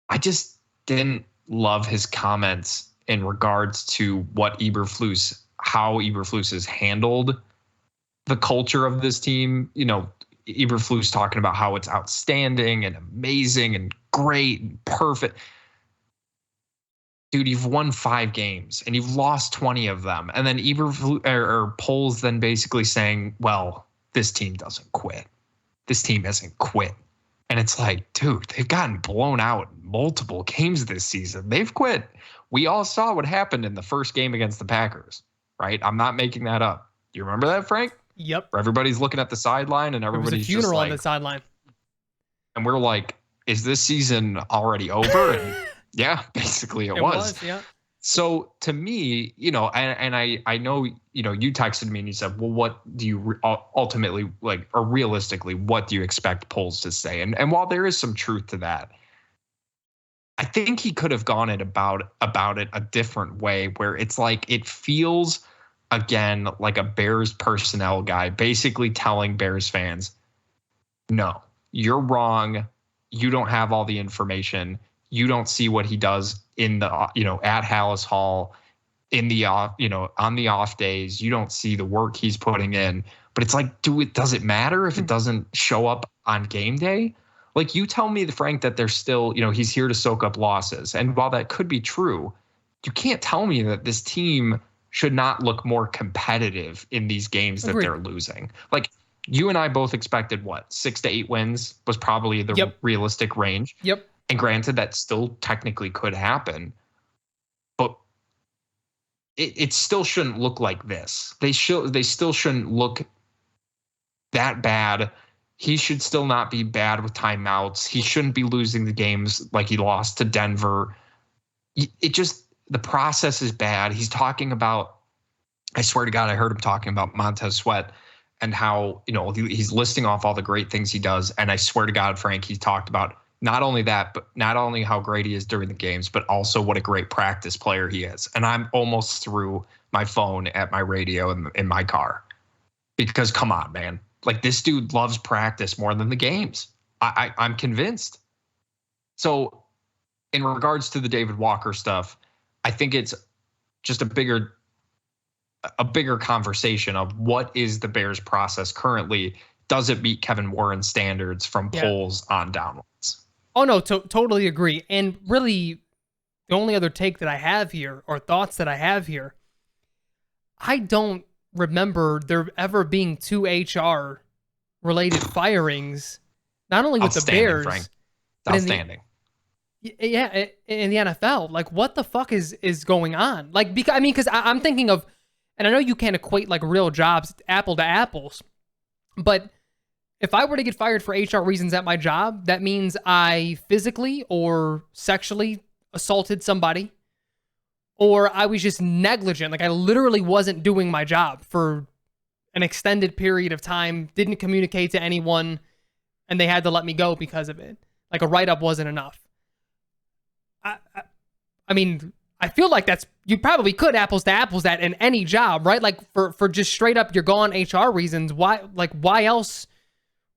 I just didn't love his comments in regards to how Eberflus has handled the culture of this team. Eberflus talking about how it's outstanding and amazing and great and perfect. Dude, you've won 5 games and you've lost 20 of them. And then Poles then basically saying, well, this team doesn't quit. This team hasn't quit. And it's like, dude, they've gotten blown out multiple games this season. They've quit. We all saw what happened in the first game against the Packers, right? I'm not making that up. Do you remember that, Frank? Yep. Where everybody's looking at the sideline and everybody's just like, funeral on the sideline. And we're like, is this season already over? And yeah, basically it was. Yeah. So to me, I know, you texted me and you said, well, what do you ultimately like, or realistically, what do you expect Poles to say? And while there is some truth to that, I think he could have gone about it a different way, where it's like, it feels again like a Bears personnel guy basically telling Bears fans, no, you're wrong. You don't have all the information. You don't see what he does in the, at Hallis Hall, in the on the off days. You don't see the work he's putting in. But it's like, does it matter if it doesn't show up on game day? Like, you tell me, Frank, that there's still, he's here to soak up losses. And while that could be true, you can't tell me that this team should not look more competitive in these games that they're losing. Like, you and I both expected 6 to 8 wins was probably the realistic range. Yep. And granted, that still technically could happen, but it still shouldn't look like this. They still shouldn't look that bad. He should still not be bad with timeouts. He shouldn't be losing the games like he lost to Denver. The process is bad. He's talking about, I swear to God, I heard him talking about Montez Sweat and how, he's listing off all the great things he does. And I swear to God, Frank, he talked about not only that, but not only how great he is during the games, but also what a great practice player he is. And I'm almost through my phone at my radio in my car, because come on, man. Like, this dude loves practice more than the games. I'm convinced. So in regards to the David Walker stuff, I think it's just a bigger conversation of what is the Bears process currently. Does it meet Kevin Warren's standards from Poles on downwards? Oh, no, totally agree. And really, the only other take that I have here, or thoughts that I have here, I don't remember there ever being 2 HR-related firings, not only with the Bears, Frank. Outstanding. In the NFL. Like, what the fuck is going on? Like, because I'm thinking of, and I know you can't equate like real jobs apple to apples, but if I were to get fired for HR reasons at my job, that means I physically or sexually assaulted somebody, or I was just negligent. Like, I literally wasn't doing my job for an extended period of time, didn't communicate to anyone, and they had to let me go because of it. Like, a write-up wasn't enough. I mean, I feel like you probably could apples to apples that in any job, right? Like, for just straight up you're gone HR reasons, why else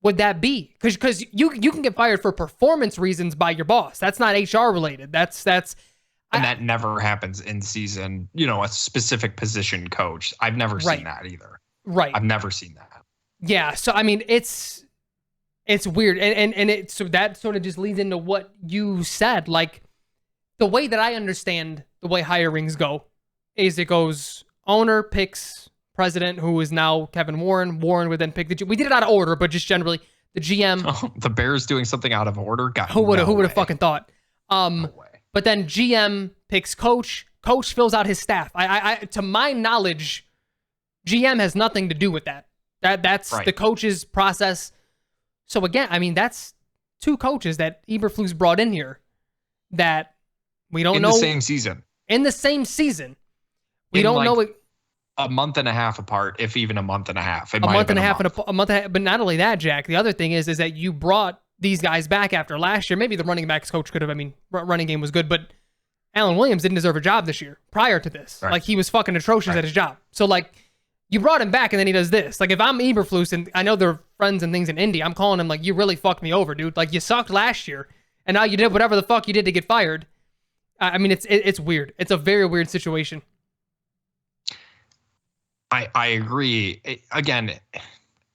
would that be? Because you can get fired for performance reasons by your boss. That's not HR related. And that never happens in season, a specific position coach. I've never seen that either. Right. I've never seen that. Yeah. So, I mean, it's weird. And so that sort of just leads into what you said. Like, the way that I understand the way hirings go is it goes owner picks president, who is now Kevin Warren. Warren would then pick we did it out of order, but just generally the GM. Oh, the Bears doing something out of order? God, who would have fucking thought? No way. But then GM picks coach, coach fills out his staff. To my knowledge, GM has nothing to do with that. That's right. The coach's process. So again, I mean, that's 2 coaches that Eberflus brought in here that we don't know. In the same season. In the same season. We don't know it. A month and a half apart, if even a month and a half. A month and a half. But not only that, Jack, the other thing is that you brought these guys back after last year. Maybe the running backs coach could have, running game was good, but Alan Williams didn't deserve a job this year prior to this. Right. Like, he was fucking atrocious at his job. So, like, you brought him back and then he does this. Like, if I'm Eberflus and I know they're friends and things in Indy, I'm calling him like, you really fucked me over, dude. Like, you sucked last year and now you did whatever the fuck you did to get fired. I mean, it's weird. It's a very weird situation. I agree.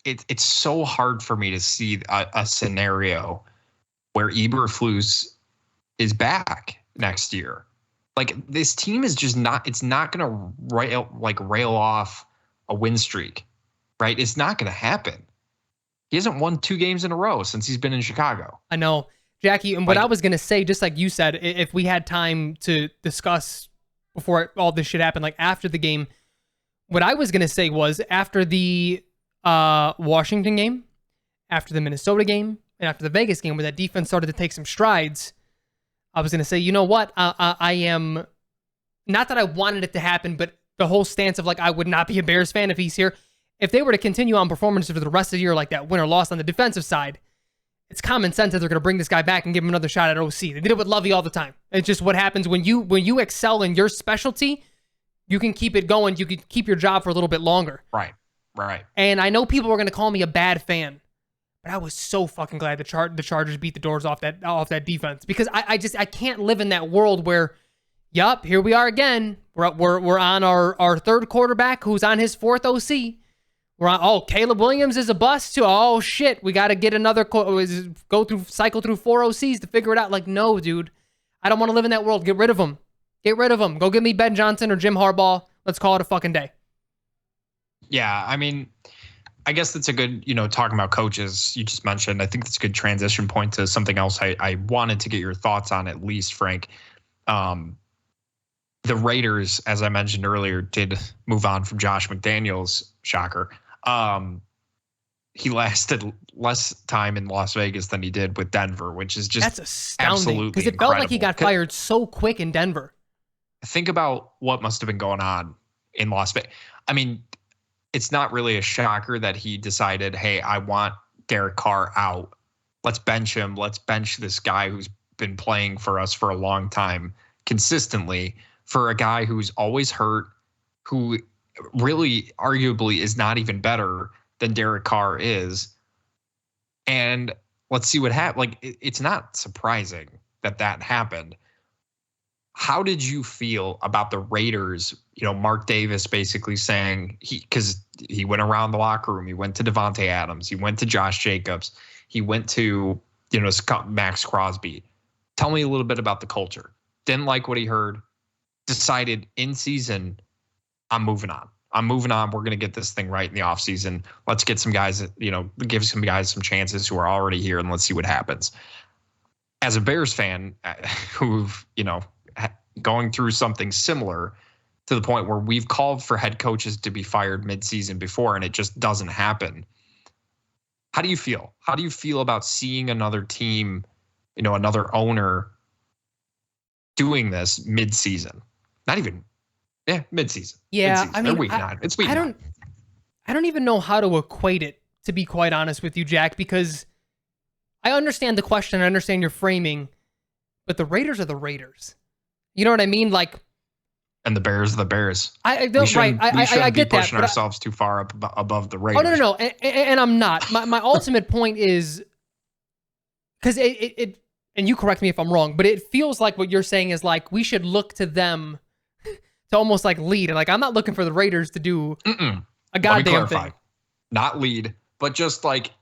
It's so hard for me to see a scenario where Eberflus is back next year. Like, this team is just not. It's not going to rail off a win streak, right? It's not going to happen. He hasn't won 2 games in a row since he's been in Chicago. I know, Jackie. And what I was going to say, just like you said, if we had time to discuss before all this shit happened, like after the game. What I was going to say was after the Washington game, after the Minnesota game, and after the Vegas game where that defense started to take some strides, I was going to say, you know what? I am, not that I wanted it to happen, but the whole stance of like, I would not be a Bears fan if he's here. If they were to continue on performances for the rest of the year like that, win or loss on the defensive side, it's common sense that they're going to bring this guy back and give him another shot at OC. They did it with Lovey all the time. It's just what happens when you excel in your specialty. You can keep it going. You can keep your job for a little bit longer. Right. And I know people are going to call me a bad fan, but I was so fucking glad the Chargers beat the doors off that defense, because I can't live in that world where, yup, here we are again. We're on our third quarterback who's on his 4th OC. We're on. Caleb Williams is a bust too. Oh shit, we got to get another cycle through 4 OCs to figure it out. Like, no, dude, I don't want to live in that world. Get rid of them. Get rid of him. Go get me Ben Johnson or Jim Harbaugh. Let's call it a fucking day. Yeah, I mean, I guess that's a good, talking about coaches you just mentioned. I think that's a good transition point to something else I wanted to get your thoughts on, at least, Frank. The Raiders, as I mentioned earlier, did move on from Josh McDaniels. Shocker. He lasted less time in Las Vegas than he did with Denver, which is just that's astounding, because it incredible. felt like he got fired so quick in Denver. Think about what must have been going on in Las Vegas. I mean, it's not really a shocker that he decided, hey, I want Derek Carr out. Let's bench him. Let's bench this guy who's been playing for us for a long time consistently, for a guy who's always hurt, who really arguably is not even better than Derek Carr is. And let's see what happens. Like, it's not surprising that happened. How did you feel about the Raiders? Mark Davis basically saying because he went around the locker room. He went to Devontae Adams. He went to Josh Jacobs. He went to, Max Crosby. Tell me a little bit about the culture. Didn't like what he heard. Decided in season, I'm moving on. We're going to get this thing right in the offseason. Let's get some guys, give some guys some chances who are already here, and let's see what happens. As a Bears fan who've, going through something similar to the point where we've called for head coaches to be fired midseason before, and it just doesn't happen. How do you feel? How do you feel about seeing another team, another owner doing this midseason? Not even, midseason. Yeah, mid-season. I mean, week 9. It's week 9. I don't even know how to equate it, to be quite honest with you, Jack, because I understand the question, I understand your framing, but the Raiders are the Raiders. You know what I mean? Like, and the Bears are the Bears. I get that. Be pushing ourselves too far up above the Raiders. Oh, no. And I'm not. My ultimate point is, because it, and you correct me if I'm wrong, but it feels like what you're saying is like, we should look to them to almost like lead. And like, I'm not looking for the Raiders to do a goddamn thing. Not lead, but just like,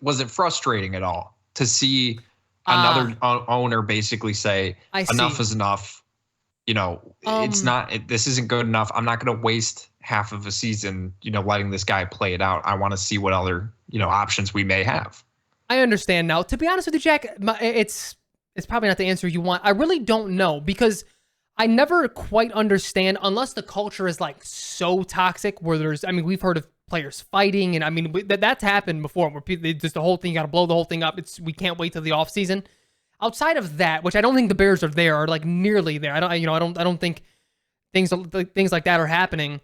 was it frustrating at all to see another owner basically say, enough is enough? It's not, this isn't good enough. I'm not going to waste half of a season, letting this guy play it out. I want to see what other, options we may have. I understand now. To be honest with you, Jack, it's probably not the answer you want. I really don't know, because I never quite understand unless the culture is like so toxic where there's, I mean, we've heard of players fighting, and I mean that's happened before where people just the whole thing, you got to blow the whole thing up. We can't wait till the off season. Outside of that, which I don't think the Bears are there, or like nearly there. I don't think things like that are happening.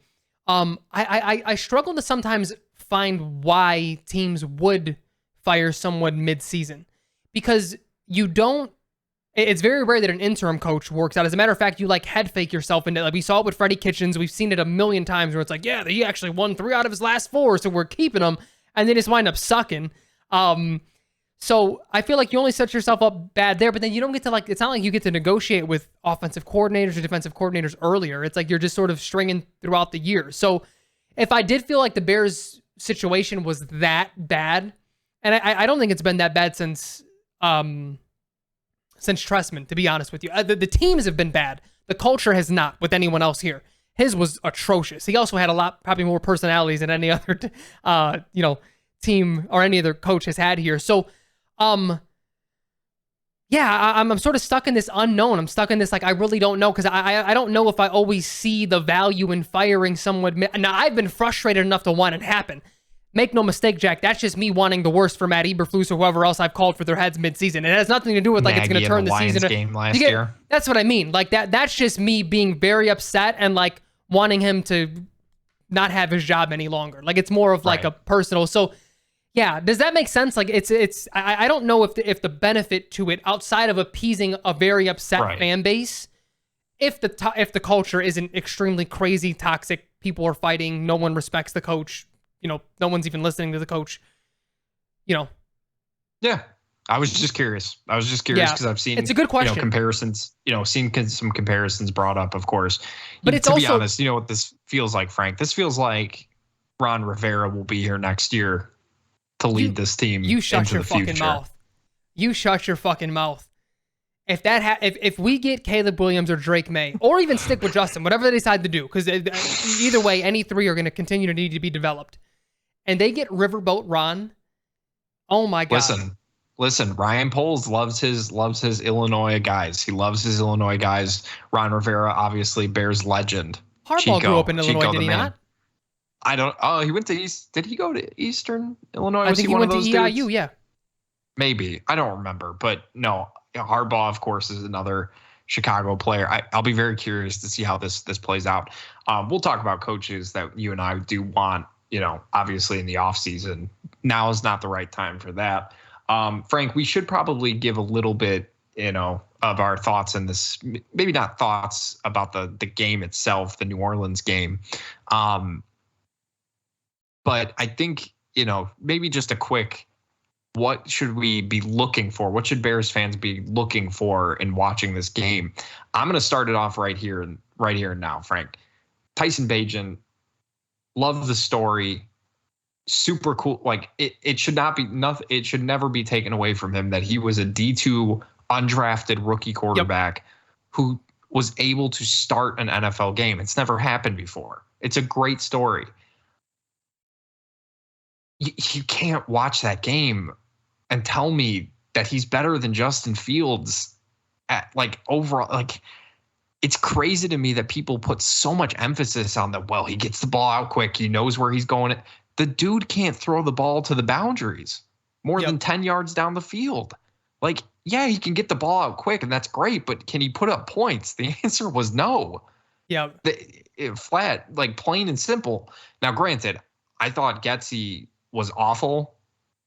I struggle to sometimes find why teams would fire someone mid-season, because you don't. It's very rare that an interim coach works out. As a matter of fact, you like head fake yourself into, like we saw it with Freddie Kitchens. We've seen it a million times where it's like, yeah, he actually won 3 out of his last 4, so we're keeping him, and they just wind up sucking. So I feel like you only set yourself up bad there, but then you don't get to, like, it's not like you get to negotiate with offensive coordinators or defensive coordinators earlier. It's like you're just sort of stringing throughout the year. So if I did feel like the Bears situation was that bad, and I don't think it's been that bad since Trestman, to be honest with you. The teams have been bad. The culture has not with anyone else here. His was atrocious. He also had probably more personalities than any other, team or any other coach has had here. So, yeah, I'm sort of stuck in this unknown. I'm stuck in this, like, I really don't know, because I don't know if I always see the value in firing someone. Now, I've been frustrated enough to want it to happen. Make no mistake, Jack, that's just me wanting the worst for Matt Eberflus or whoever else I've called for their heads mid-season. It has nothing to do with, like, it's going to turn the season. Game last year. That's what I mean. Like, that's just me being very upset and, like, wanting him to not have his job any longer. Like, it's more of, like, a personal. So, yeah, does that make sense? Like, I don't know if the benefit to it, outside of appeasing a very upset fan base, if the culture isn't extremely crazy, toxic, people are fighting, no one respects the coach, no one's even listening to the coach, Yeah. I was just curious. Because I've seen, it's a good question. Comparisons, seen some comparisons brought up, of course. But to be honest, you know what this feels like, Frank? This feels like Ron Rivera will be here next year to lead this team you shut into your the fucking future. mouth. You shut your fucking mouth. If if we get Caleb Williams or Drake May, or even stick with Justin, whatever they decide to do, because either way, any 3 are going to continue to need to be developed, and they get Riverboat Ron, oh my God. Listen, Ryan Poles loves his Illinois guys. He loves his Illinois guys. Ron Rivera, obviously, Bears legend. Harbaugh grew up in Illinois, did he not? I don't. Oh, he went to East. Did he go to Eastern Illinois? I think he went to EIU. Dudes? Yeah. Maybe, I don't remember, but no. Harbaugh, of course, is another Chicago player. I'll be very curious to see how this plays out. We'll talk about coaches that you and I do want. Obviously in the offseason. Now is not the right time for that. Frank, we should probably give a little bit, of our thoughts in this. Maybe not thoughts about the game itself, the New Orleans game. But I think, maybe just a quick, what should we be looking for? What should Bears fans be looking for in watching this game? I'm going to start it off right here and now, Frank. Tyson Bagent, love the story. Super cool. Like it should not be nothing. It should never be taken away from him that he was a D2 undrafted rookie quarterback who was able to start an NFL game. It's never happened before. It's a great story. You can't watch that game and tell me that he's better than Justin Fields at overall. It's crazy to me that people put so much emphasis on he gets the ball out quick. He knows where he's going. The dude can't throw the ball to the boundaries more than 10 yards down the field. Yeah, he can get the ball out quick, and that's great, but can he put up points? The answer was no. Yeah. Flat, plain and simple. Now, granted, I thought Getsy was awful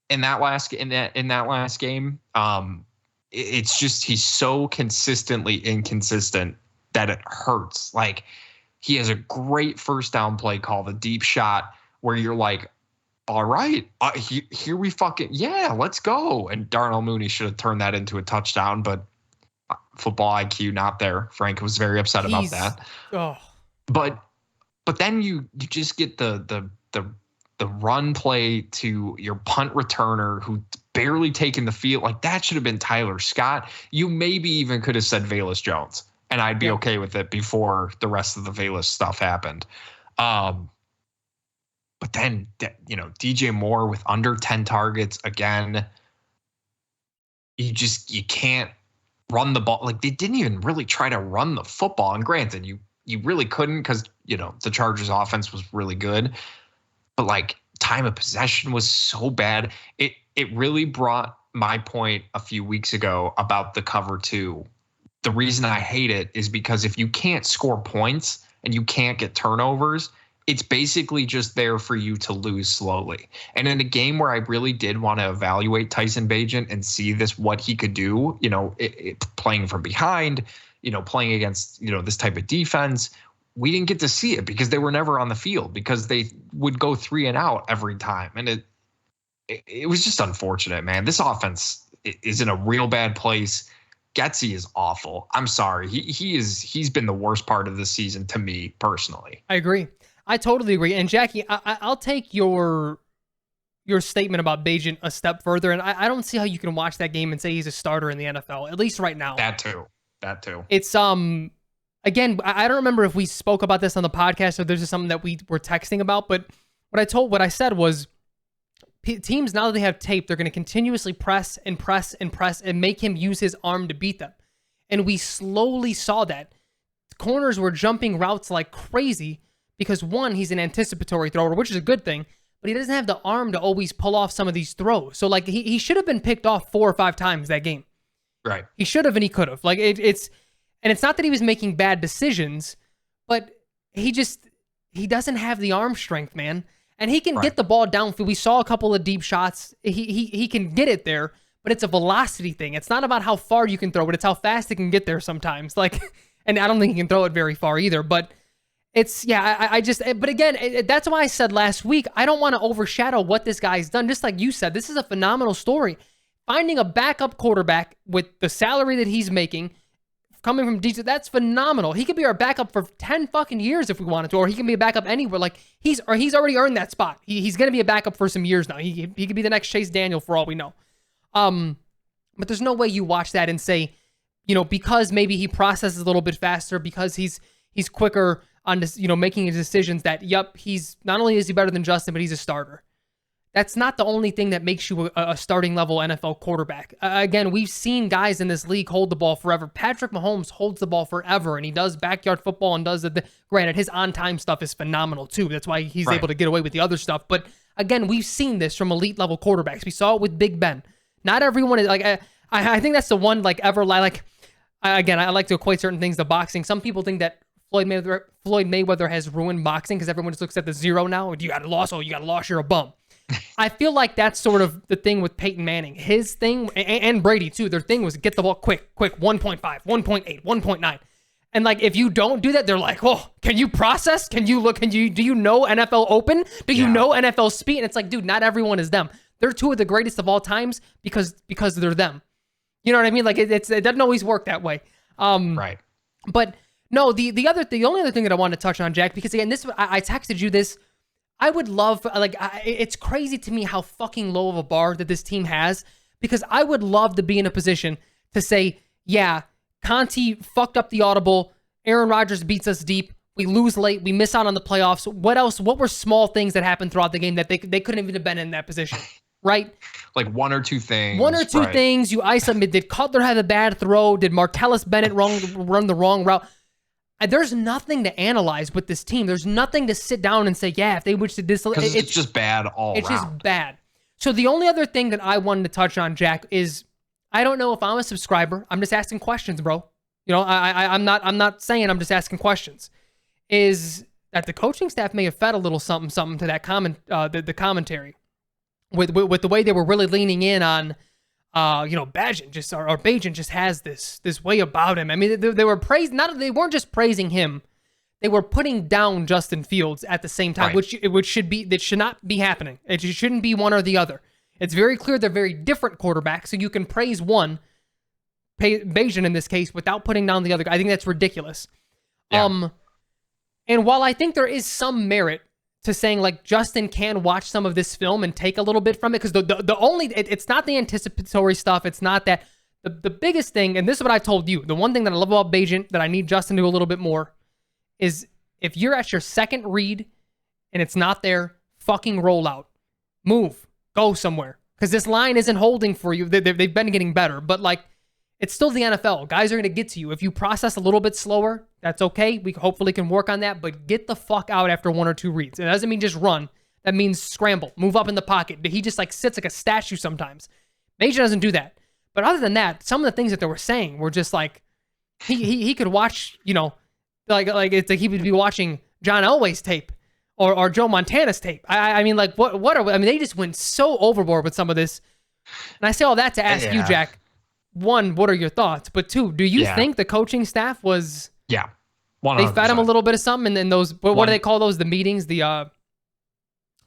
in that last game. It's just he's so consistently inconsistent that it hurts. He has a great first down play call, the deep shot, where you're like, all right, here we let's go. And Darnell Mooney should have turned that into a touchdown, but football IQ not there. Frank was very upset about that. Oh. But then you just get the run play to your punt returner who barely taken the field. That should have been Tyler Scott. You maybe even could have said Velus Jones, and I'd be okay with it before the rest of the Velus stuff happened. But then, DJ Moore with under 10 targets again. You can't run the ball. Like they didn't even really try to run the football. And granted, you really couldn't because, the Chargers offense was really good. But like time of possession was so bad. It really brought my point a few weeks ago about the cover two. The reason I hate it is because if you can't score points and you can't get turnovers, it's basically just there for you to lose slowly. And in a game where I really did want to evaluate Tyson Bagent and see what he could do, playing from behind, playing against, this type of defense, we didn't get to see it because they were never on the field because they would go 3 and out every time. And it was just unfortunate, man. This offense is in a real bad place. Getsy is awful. I'm sorry. He's been the worst part of the season to me personally. I agree. I totally agree. And Jackie, I'll take your statement about Bagent a step further. And I don't see how you can watch that game and say he's a starter in the NFL, at least right now. That too. It's, again, I don't remember if we spoke about this on the podcast or there's just something that we were texting about, but what I said was teams, now that they have tape, they're going to continuously press and press and press and make him use his arm to beat them. And we slowly saw that. Corners were jumping routes like crazy because, one, he's an anticipatory thrower, which is a good thing, but he doesn't have the arm to always pull off some of these throws. So, like, he should have been picked off 4 or 5 times that game. Right. He should have and he could have. Like, it's not that he was making bad decisions, but he doesn't have the arm strength, man. And he can get the ball downfield. We saw a couple of deep shots. He can get it there, but it's a velocity thing. It's not about how far you can throw it. It's how fast it can get there sometimes. Like, and I don't think he can throw it very far either, but but again, that's why I said last week, I don't want to overshadow what this guy's done. Just like you said, this is a phenomenal story. Finding a backup quarterback with the salary that he's making, coming from DC, that's phenomenal. He could be our backup for 10 fucking years if we wanted to, or he can be a backup anywhere. Like, he's already earned that spot. He's going to be a backup for some years now. He could be the next Chase Daniel for all we know. But there's no way you watch that and say, because maybe he processes a little bit faster, because he's quicker on this, making his decisions, that, he's not only is he better than Justin, but he's a starter. That's not the only thing that makes you a starting level NFL quarterback. Again, we've seen guys in this league hold the ball forever. Patrick Mahomes holds the ball forever, and he does backyard football and does granted, his on-time stuff is phenomenal too. That's why he's able to get away with the other stuff. But again, we've seen this from elite level quarterbacks. We saw it with Big Ben. Not everyone is like, I think that's the one I like to equate certain things to boxing. Some people think that Floyd Mayweather has ruined boxing because everyone just looks at the 0 now. You got a loss. Oh, you got a loss. You're a bum. I feel like that's sort of the thing with Peyton Manning. His thing, and Brady too, their thing was get the ball quick, 1.5, 1.8, 1.9. And like, if you don't do that, they're like, oh, can you process? Can you look? Do you know NFL open? Do you know NFL speed? And it's like, dude, not everyone is them. They're 2 of the greatest of all times because they're them. You know what I mean? Like, it doesn't always work that way. Right. But no, the only other thing that I want to touch on, Jack, because again, I texted you this. I would love, it's crazy to me how fucking low of a bar that this team has, because I would love to be in a position to say, yeah, Conti fucked up the audible, Aaron Rodgers beats us deep, we lose late, we miss out on the playoffs. What else? What were small things that happened throughout the game that they couldn't even have been in that position, right? Like 1 or 2 things. 1 or 2 things. You ice them. Did Cutler have a bad throw? Did Martellus Bennett run the wrong route? There's nothing to analyze with this team. There's nothing to sit down and say, yeah, if they wish to this, it's just bad all It's around. just bad. So the only other thing that I wanted to touch on, Jack, is I don't know if I'm a subscriber. I'm just asking questions, bro. I'm not saying, I'm just asking questions. Is that the coaching staff may have fed a little something to that the commentary with the way they were really leaning in on. Bagent just has this way about him. I mean, they were praising, they weren't just praising him, they were putting down Justin Fields at the same time, which should not be happening. It shouldn't be one or the other. It's very clear they're very different quarterbacks, so you can praise one, Bagent in this case, without putting down the other guy. I think that's ridiculous. Yeah. And while I think there is some merit to saying like Justin can watch some of this film and take a little bit from it, because it's not the anticipatory stuff. It's not that. The biggest thing, and this is what I told you, the one thing that I love about Bagent that I need Justin to do a little bit more is if you're at your second read and it's not there, fucking roll out. Move. Go somewhere. Because this line isn't holding for you. They've been getting better. But like, It's still the NFL. Guys are going to get to you. If you process a little bit slower, that's okay. We hopefully can work on that, but get the fuck out after 1 or 2 reads. It doesn't mean just run. That means scramble, move up in the pocket. But he just like sits like a statue sometimes. Major doesn't do that. But other than that, some of the things that they were saying were just like, he could watch, you know, like it's like he would be watching John Elway's tape or Joe Montana's tape. I mean, like what are, I mean, they just went so overboard with some of this. And I say all that to ask you, Jack, 1, what are your thoughts? But 2, do you think the coaching staff was, 100%. They fed him a little bit of something, and then those, what do they call those? The meetings, the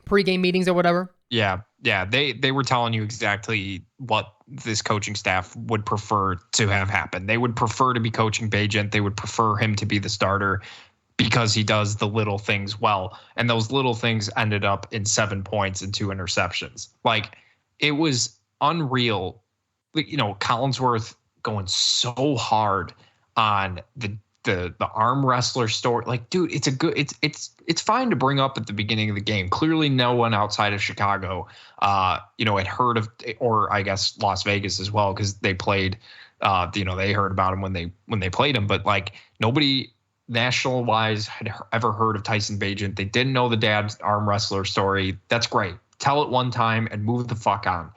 pregame meetings or whatever? Yeah. They were telling you exactly what this coaching staff would prefer to have happen. They would prefer to be coaching Bagent. They would prefer him to be the starter because he does the little things well. And those little things ended up in 7 points and 2 interceptions. Like, it was unreal. You know, Collinsworth going so hard on the arm wrestler story. Like, dude, it's fine to bring up at the beginning of the game. Clearly no one outside of Chicago had heard of, or I guess Las Vegas as well, because they played they heard about him when they played him, but like nobody national wise had ever heard of Tyson Bagent. They didn't know the dad's arm wrestler story. That's great. Tell it one time and move the fuck on.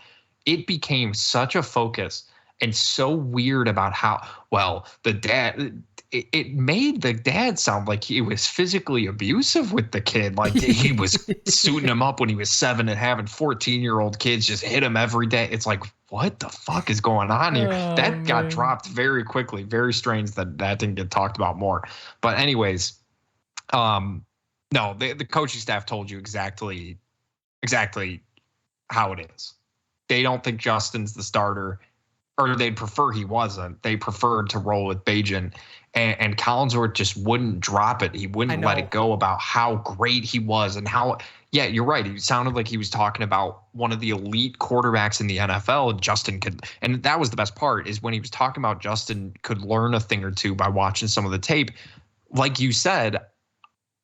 It became such a focus and so weird about how, well, the dad, it made the dad sound like he was physically abusive with the kid. Like he was suiting him up when he was 7 and having 14-year-old kids just hit him every day. It's like, what the fuck is going on here? That got dropped very quickly. Very strange that didn't get talked about more. But anyways, no, the coaching staff told you exactly how it is. They don't think Justin's the starter, or they'd prefer he wasn't. They preferred to roll with Bagent, and Collinsworth just wouldn't drop it. He wouldn't let it go about how great he was and how, yeah, you're right. He sounded like he was talking about one of the elite quarterbacks in the NFL. Justin could, and that was the best part, is when he was talking about Justin could learn a thing or two by watching some of the tape. Like you said,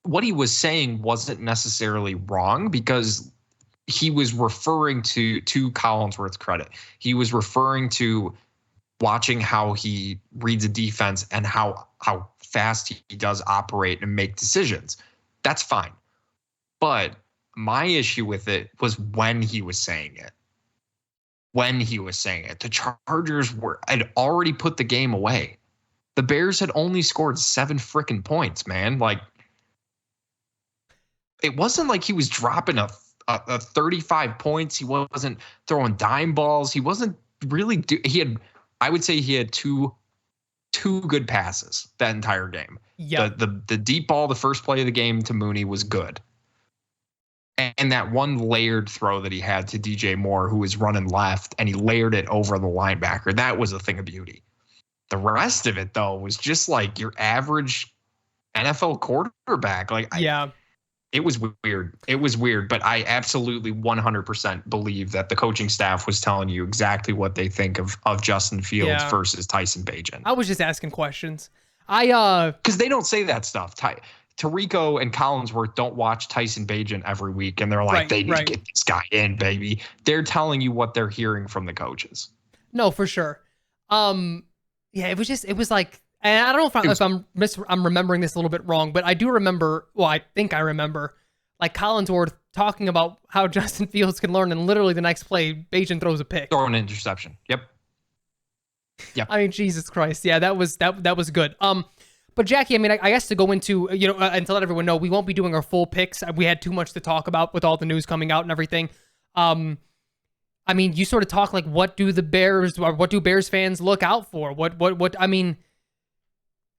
what he was saying wasn't necessarily wrong, because he was referring to Collinsworth's credit. He was referring to watching how he reads a defense and how fast he does operate and make decisions. That's fine. But my issue with it was when he was saying it. The Chargers had already put the game away. The Bears had only scored 7 freaking points, man. Like, it wasn't like he was dropping a 35 points. He wasn't throwing dime balls. He wasn't really I would say he had two good passes that entire game. Yeah. The deep ball, the first play of the game to Mooney was good. And that one layered throw that he had to DJ Moore, who was running left, and he layered it over the linebacker. That was a thing of beauty. The rest of it, though, was just like your average NFL quarterback. Like, it was weird, but I absolutely 100% believe that the coaching staff was telling you exactly what they think of Justin Fields versus Tyson Bagent. I was just asking questions. Because they don't say that stuff. Tirico and Collinsworth don't watch Tyson Bagent every week, and they're like, they need to get this guy in, baby. They're telling you what they're hearing from the coaches. No, for sure. It was like, and I don't know if I'm remembering this a little bit wrong, but I do remember, well, I think I remember, like Collinsworth talking about how Justin Fields can learn, and literally the next play, Bagent throws a pick. Throw an interception. Yep. I mean, Jesus Christ. Yeah, that was good. But Jackie, I mean, I guess to go into, and to let everyone know, we won't be doing our full picks. We had too much to talk about with all the news coming out and everything. I mean, you sort of talk like, what do Bears fans look out for? What, I mean,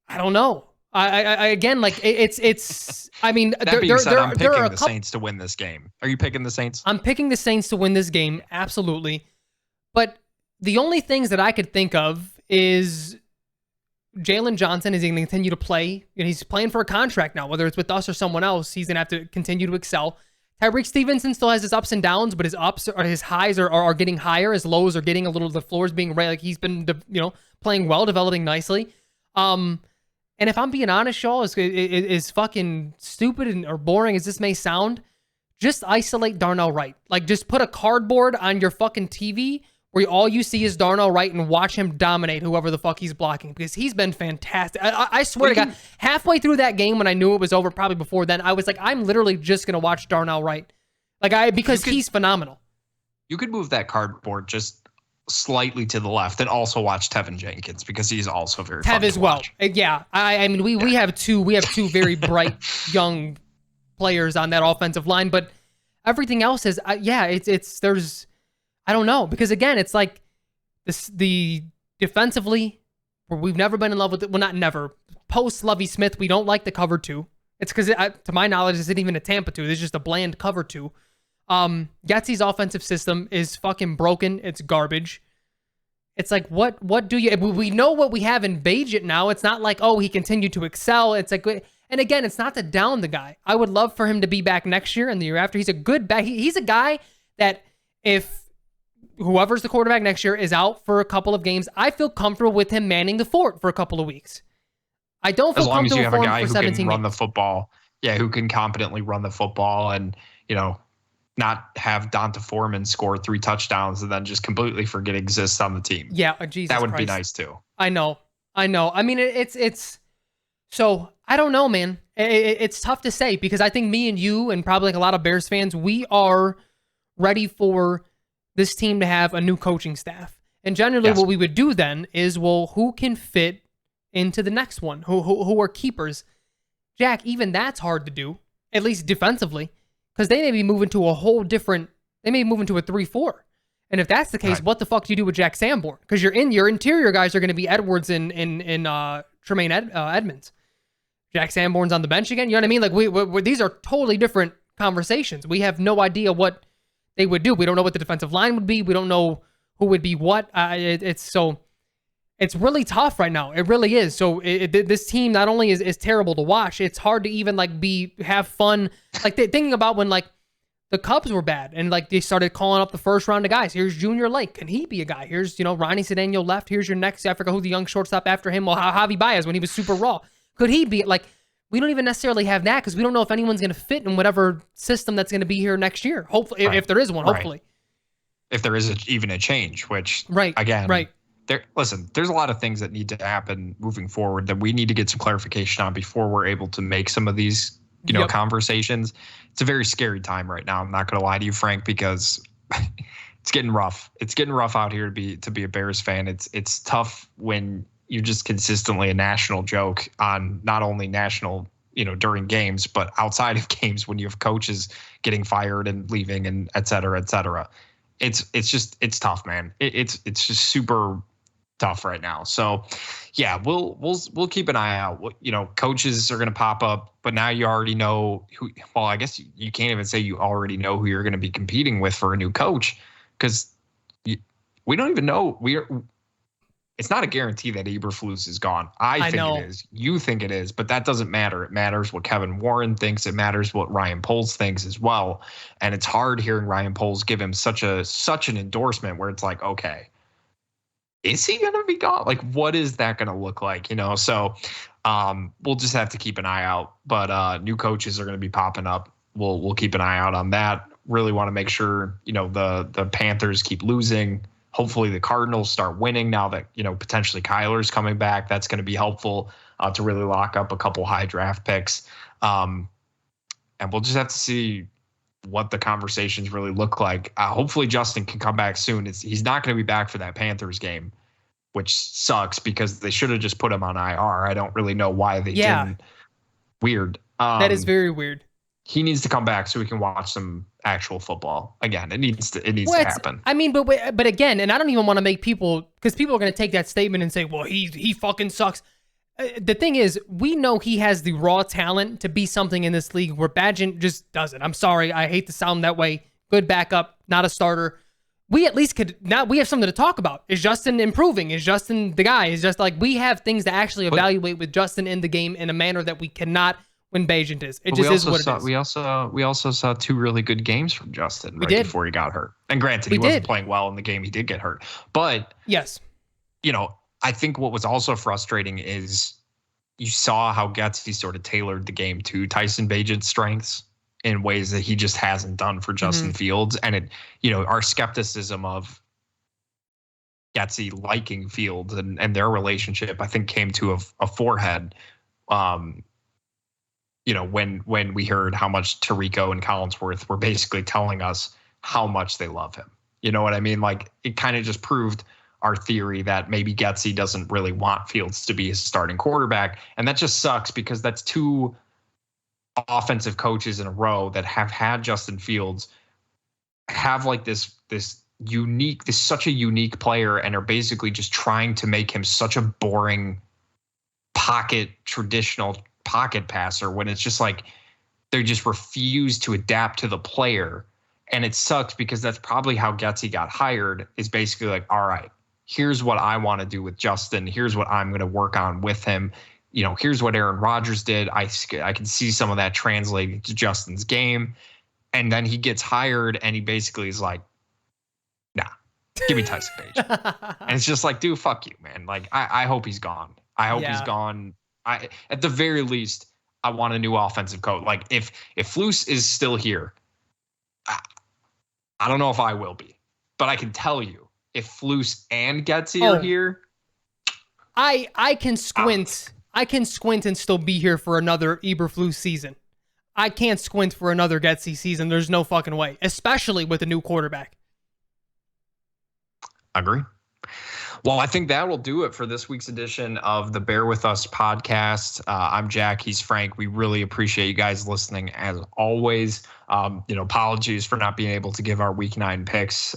I don't know. I again, like it's. I mean, that being said, I'm picking the Saints to win this game. Are you picking the Saints? I'm picking the Saints to win this game, absolutely. But the only things that I could think of is Jalen Johnson is going to continue to play. He's playing for a contract now, whether it's with us or someone else. He's going to have to continue to excel. Tyreek Stevenson still has his ups and downs, but his ups or his highs are getting higher. His lows are getting a little. The floor is being raised. Like he's been, playing well, developing nicely. And if I'm being honest, y'all, is fucking stupid or boring as this may sound, just isolate Darnell Wright. Like, just put a cardboard on your fucking TV where all you see is Darnell Wright and watch him dominate whoever the fuck he's blocking, because he's been fantastic. I swear to God, halfway through that game when I knew it was over, probably before then, I was like, I'm literally just going to watch Darnell Wright. Because he's phenomenal. You could move that cardboard just slightly to the left and also watch Tevin Jenkins, because he's also very fun as to well. watch. Yeah. I mean, we have two very bright young players on that offensive line, but everything else is, there's, I don't know, because again, it's like the defensively, where we've never been in love with it. Well, not never. Post Lovie Smith, we don't like the cover 2. It's because, to my knowledge, it's not even a Tampa 2. It's just a bland cover 2. Getsy's offensive system is fucking broken. It's garbage. It's like, what do you... We know what we have in Bagent now. It's not like, oh, he continued to excel. It's like... And again, it's not to down the guy. I would love for him to be back next year and the year after. He's a good back. He's a guy that if whoever's the quarterback next year is out for a couple of games, I feel comfortable with him manning the fort for a couple of weeks. I don't feel comfortable for him for 17 games. As long as you have a guy who can run the football. Yeah, who can competently run the football and, not have Donta Foreman score 3 touchdowns and then just completely forget exists on the team. Yeah, Jesus That would Christ. be nice too. I know. I mean, it's so I don't know, man. It's tough to say, because I think me and you and probably like a lot of Bears fans, we are ready for this team to have a new coaching staff. And generally what we would do then is, well, who can fit into the next one? Who are keepers? Jack, even that's hard to do, at least defensively, because they may be moving to a whole different, they may be moving to a 3-4. And if that's the case, what the fuck do you do with Jack Sanborn? Because your interior guys are going to be Edwards and Tremaine Edmonds. Jack Sanborn's on the bench again. You know what I mean? Like we these are totally different conversations. We have no idea what they would do. We don't know what the defensive line would be. We don't know who would be what. It's really tough right now. It really is. So this team not only is terrible to watch, it's hard to even have fun. Thinking about when the Cubs were bad and they started calling up the first round of guys. Here's Junior Lake. Can he be a guy? Here's Ronnie Cedeno left. Here's your next. I forgot who the young shortstop after him. Well, Javi Baez when he was super raw. Could he be we don't even necessarily have that, because we don't know if anyone's going to fit in whatever system that's going to be here next year. Hopefully, if there is one, hopefully. If there is even a change, which again, there's a lot of things that need to happen moving forward that we need to get some clarification on before we're able to make some of these, conversations. It's a very scary time right now. I'm not going to lie to you, Frank, because it's getting rough. It's getting rough out here to be a Bears fan. It's tough when you're just consistently a national joke on not only national, during games, but outside of games when you have coaches getting fired and leaving and et cetera, et cetera. It's tough, man. It's just super tough right now. So yeah, we'll keep an eye out. Coaches are going to pop up, but now you already know who. Well, I guess you can't even say you already know who you're going to be competing with for a new coach, because we don't even know. It's not a guarantee that Eberflus is gone. I think it is. You think it is, but that doesn't matter. It matters what Kevin Warren thinks. It matters what Ryan Poles thinks as well. And it's hard hearing Ryan Poles give him such an endorsement where it's like, okay, is he going to be gone? What is that going to look like? So we'll just have to keep an eye out. But new coaches are going to be popping up. We'll keep an eye out on that. Really want to make sure, the Panthers keep losing. Hopefully the Cardinals start winning now that, potentially Kyler's coming back. That's going to be helpful to really lock up a couple high draft picks. And we'll just have to see what the conversations really look like. Hopefully Justin can come back soon. He's not going to be back for that Panthers game, which sucks because they should have just put him on IR. I don't really know why they didn't. Weird. That is very weird. He needs to come back so we can watch some actual football again. It needs to happen. I mean, but again, and I don't even want to make people, because people are going to take that statement and say, well, he fucking sucks. The thing is, we know he has the raw talent to be something in this league where Bagent just doesn't. I'm sorry. I hate to sound that way. Good backup, not a starter. We at least could, now we have something to talk about. Is Justin improving? Is Justin the guy? Is just we have things to actually evaluate with Justin in the game in a manner that we cannot when Bagent is. It just is what it is. We also saw 2 really good games from Justin before he got hurt. And granted, he wasn't playing well in the game he did get hurt. But yes, I think what was also frustrating is you saw how Getsy sort of tailored the game to Tyson Bagent's strengths in ways that he just hasn't done for Justin Fields. And our skepticism of Getsy liking Fields and their relationship, I think, came to a forehead. When we heard how much Tirico and Collinsworth were basically telling us how much they love him. You know what I mean? Like, it kind of just proved our theory that maybe Getsy doesn't really want Fields to be his starting quarterback. And that just sucks because that's two offensive coaches in a row that have had Justin Fields have like this such a unique player and are basically just trying to make him such a boring traditional pocket passer when it's just like they just refuse to adapt to the player. And it sucks because that's probably how Getsy got hired, is basically like, all right, here's what I want to do with Justin. Here's what I'm going to work on with him. Here's what Aaron Rodgers did. I can see some of that translating to Justin's game. And then he gets hired and he basically is like, nah, give me Tyson Page. And it's just like, dude, fuck you, man. Like, I hope he's gone. I hope he's gone. At the very least, I want a new offensive coach. Like, if Flus is still here, I don't know if I will be, but I can tell you, if Flus and Getsy are here, I can squint. I can squint and still be here for another Eberflus season. I can't squint for another Getsy season. There's no fucking way, especially with a new quarterback. Agree. Well, I think that will do it for this week's edition of the Bear With Us podcast. I'm Jack. He's Frank. We really appreciate you guys listening as always. Apologies for not being able to give our week 9 picks.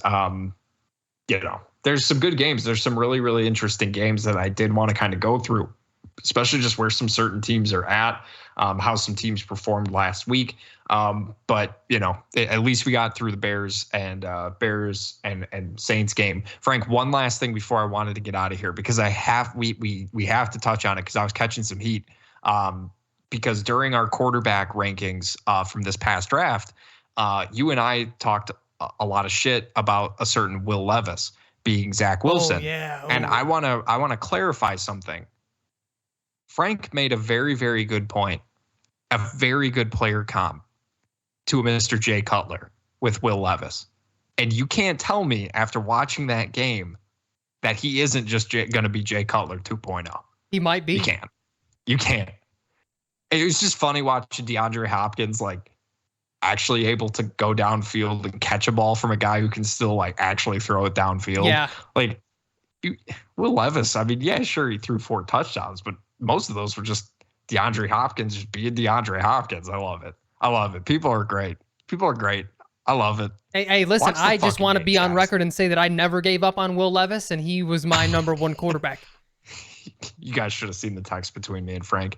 There's some good games. There's some really, really interesting games that I did want to kind of go through, especially just where some certain teams are at, how some teams performed last week. But at least we got through the Bears and Saints game. Frank, one last thing before I wanted to get out of here, because we have to touch on it because I was catching some heat. Because during our quarterback rankings from this past draft, you and I talked a lot of shit about a certain Will Levis being Zach Wilson. Oh, yeah. And I want to clarify something. Frank made a very, very good point, a very good player comp to a Mr. Jay Cutler with Will Levis. And you can't tell me after watching that game that he isn't just going to be Jay Cutler 2.0. He might be. You can't. It was just funny watching DeAndre Hopkins actually able to go downfield and catch a ball from a guy who can still actually throw it downfield. Yeah. Will Levis, I mean, yeah, sure, he threw 4 touchdowns, but most of those were just DeAndre Hopkins just being DeAndre Hopkins. I love it. People are great. I love it. Hey, listen, I just want to be on record and say that I never gave up on Will Levis, and he was my number 1 quarterback. You guys should have seen the text between me and Frank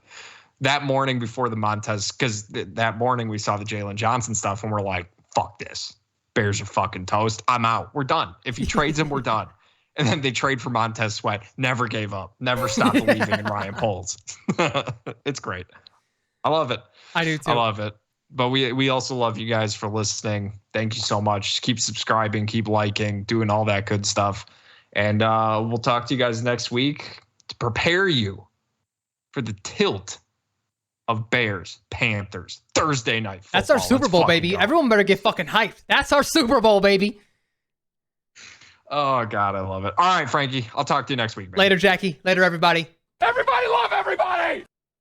that morning before the Montez, because that morning we saw the Jalen Johnson stuff, and we're like, fuck this. Bears are fucking toast. I'm out. We're done. If he trades him, we're done. And then they trade for Montez Sweat. Never gave up. Never stopped believing in Ryan Poles. It's great. I love it. I do too. I love it. But we also love you guys for listening. Thank you so much. Keep subscribing, keep liking, doing all that good stuff. And we'll talk to you guys next week to prepare you for the tilt of Bears, Panthers, Thursday night football. That's our Super Bowl, baby. Everyone better get fucking hyped. That's our Super Bowl, baby. Oh, God, I love it. All right, Frankie. I'll talk to you next week, man. Later, Jackie. Later, everybody.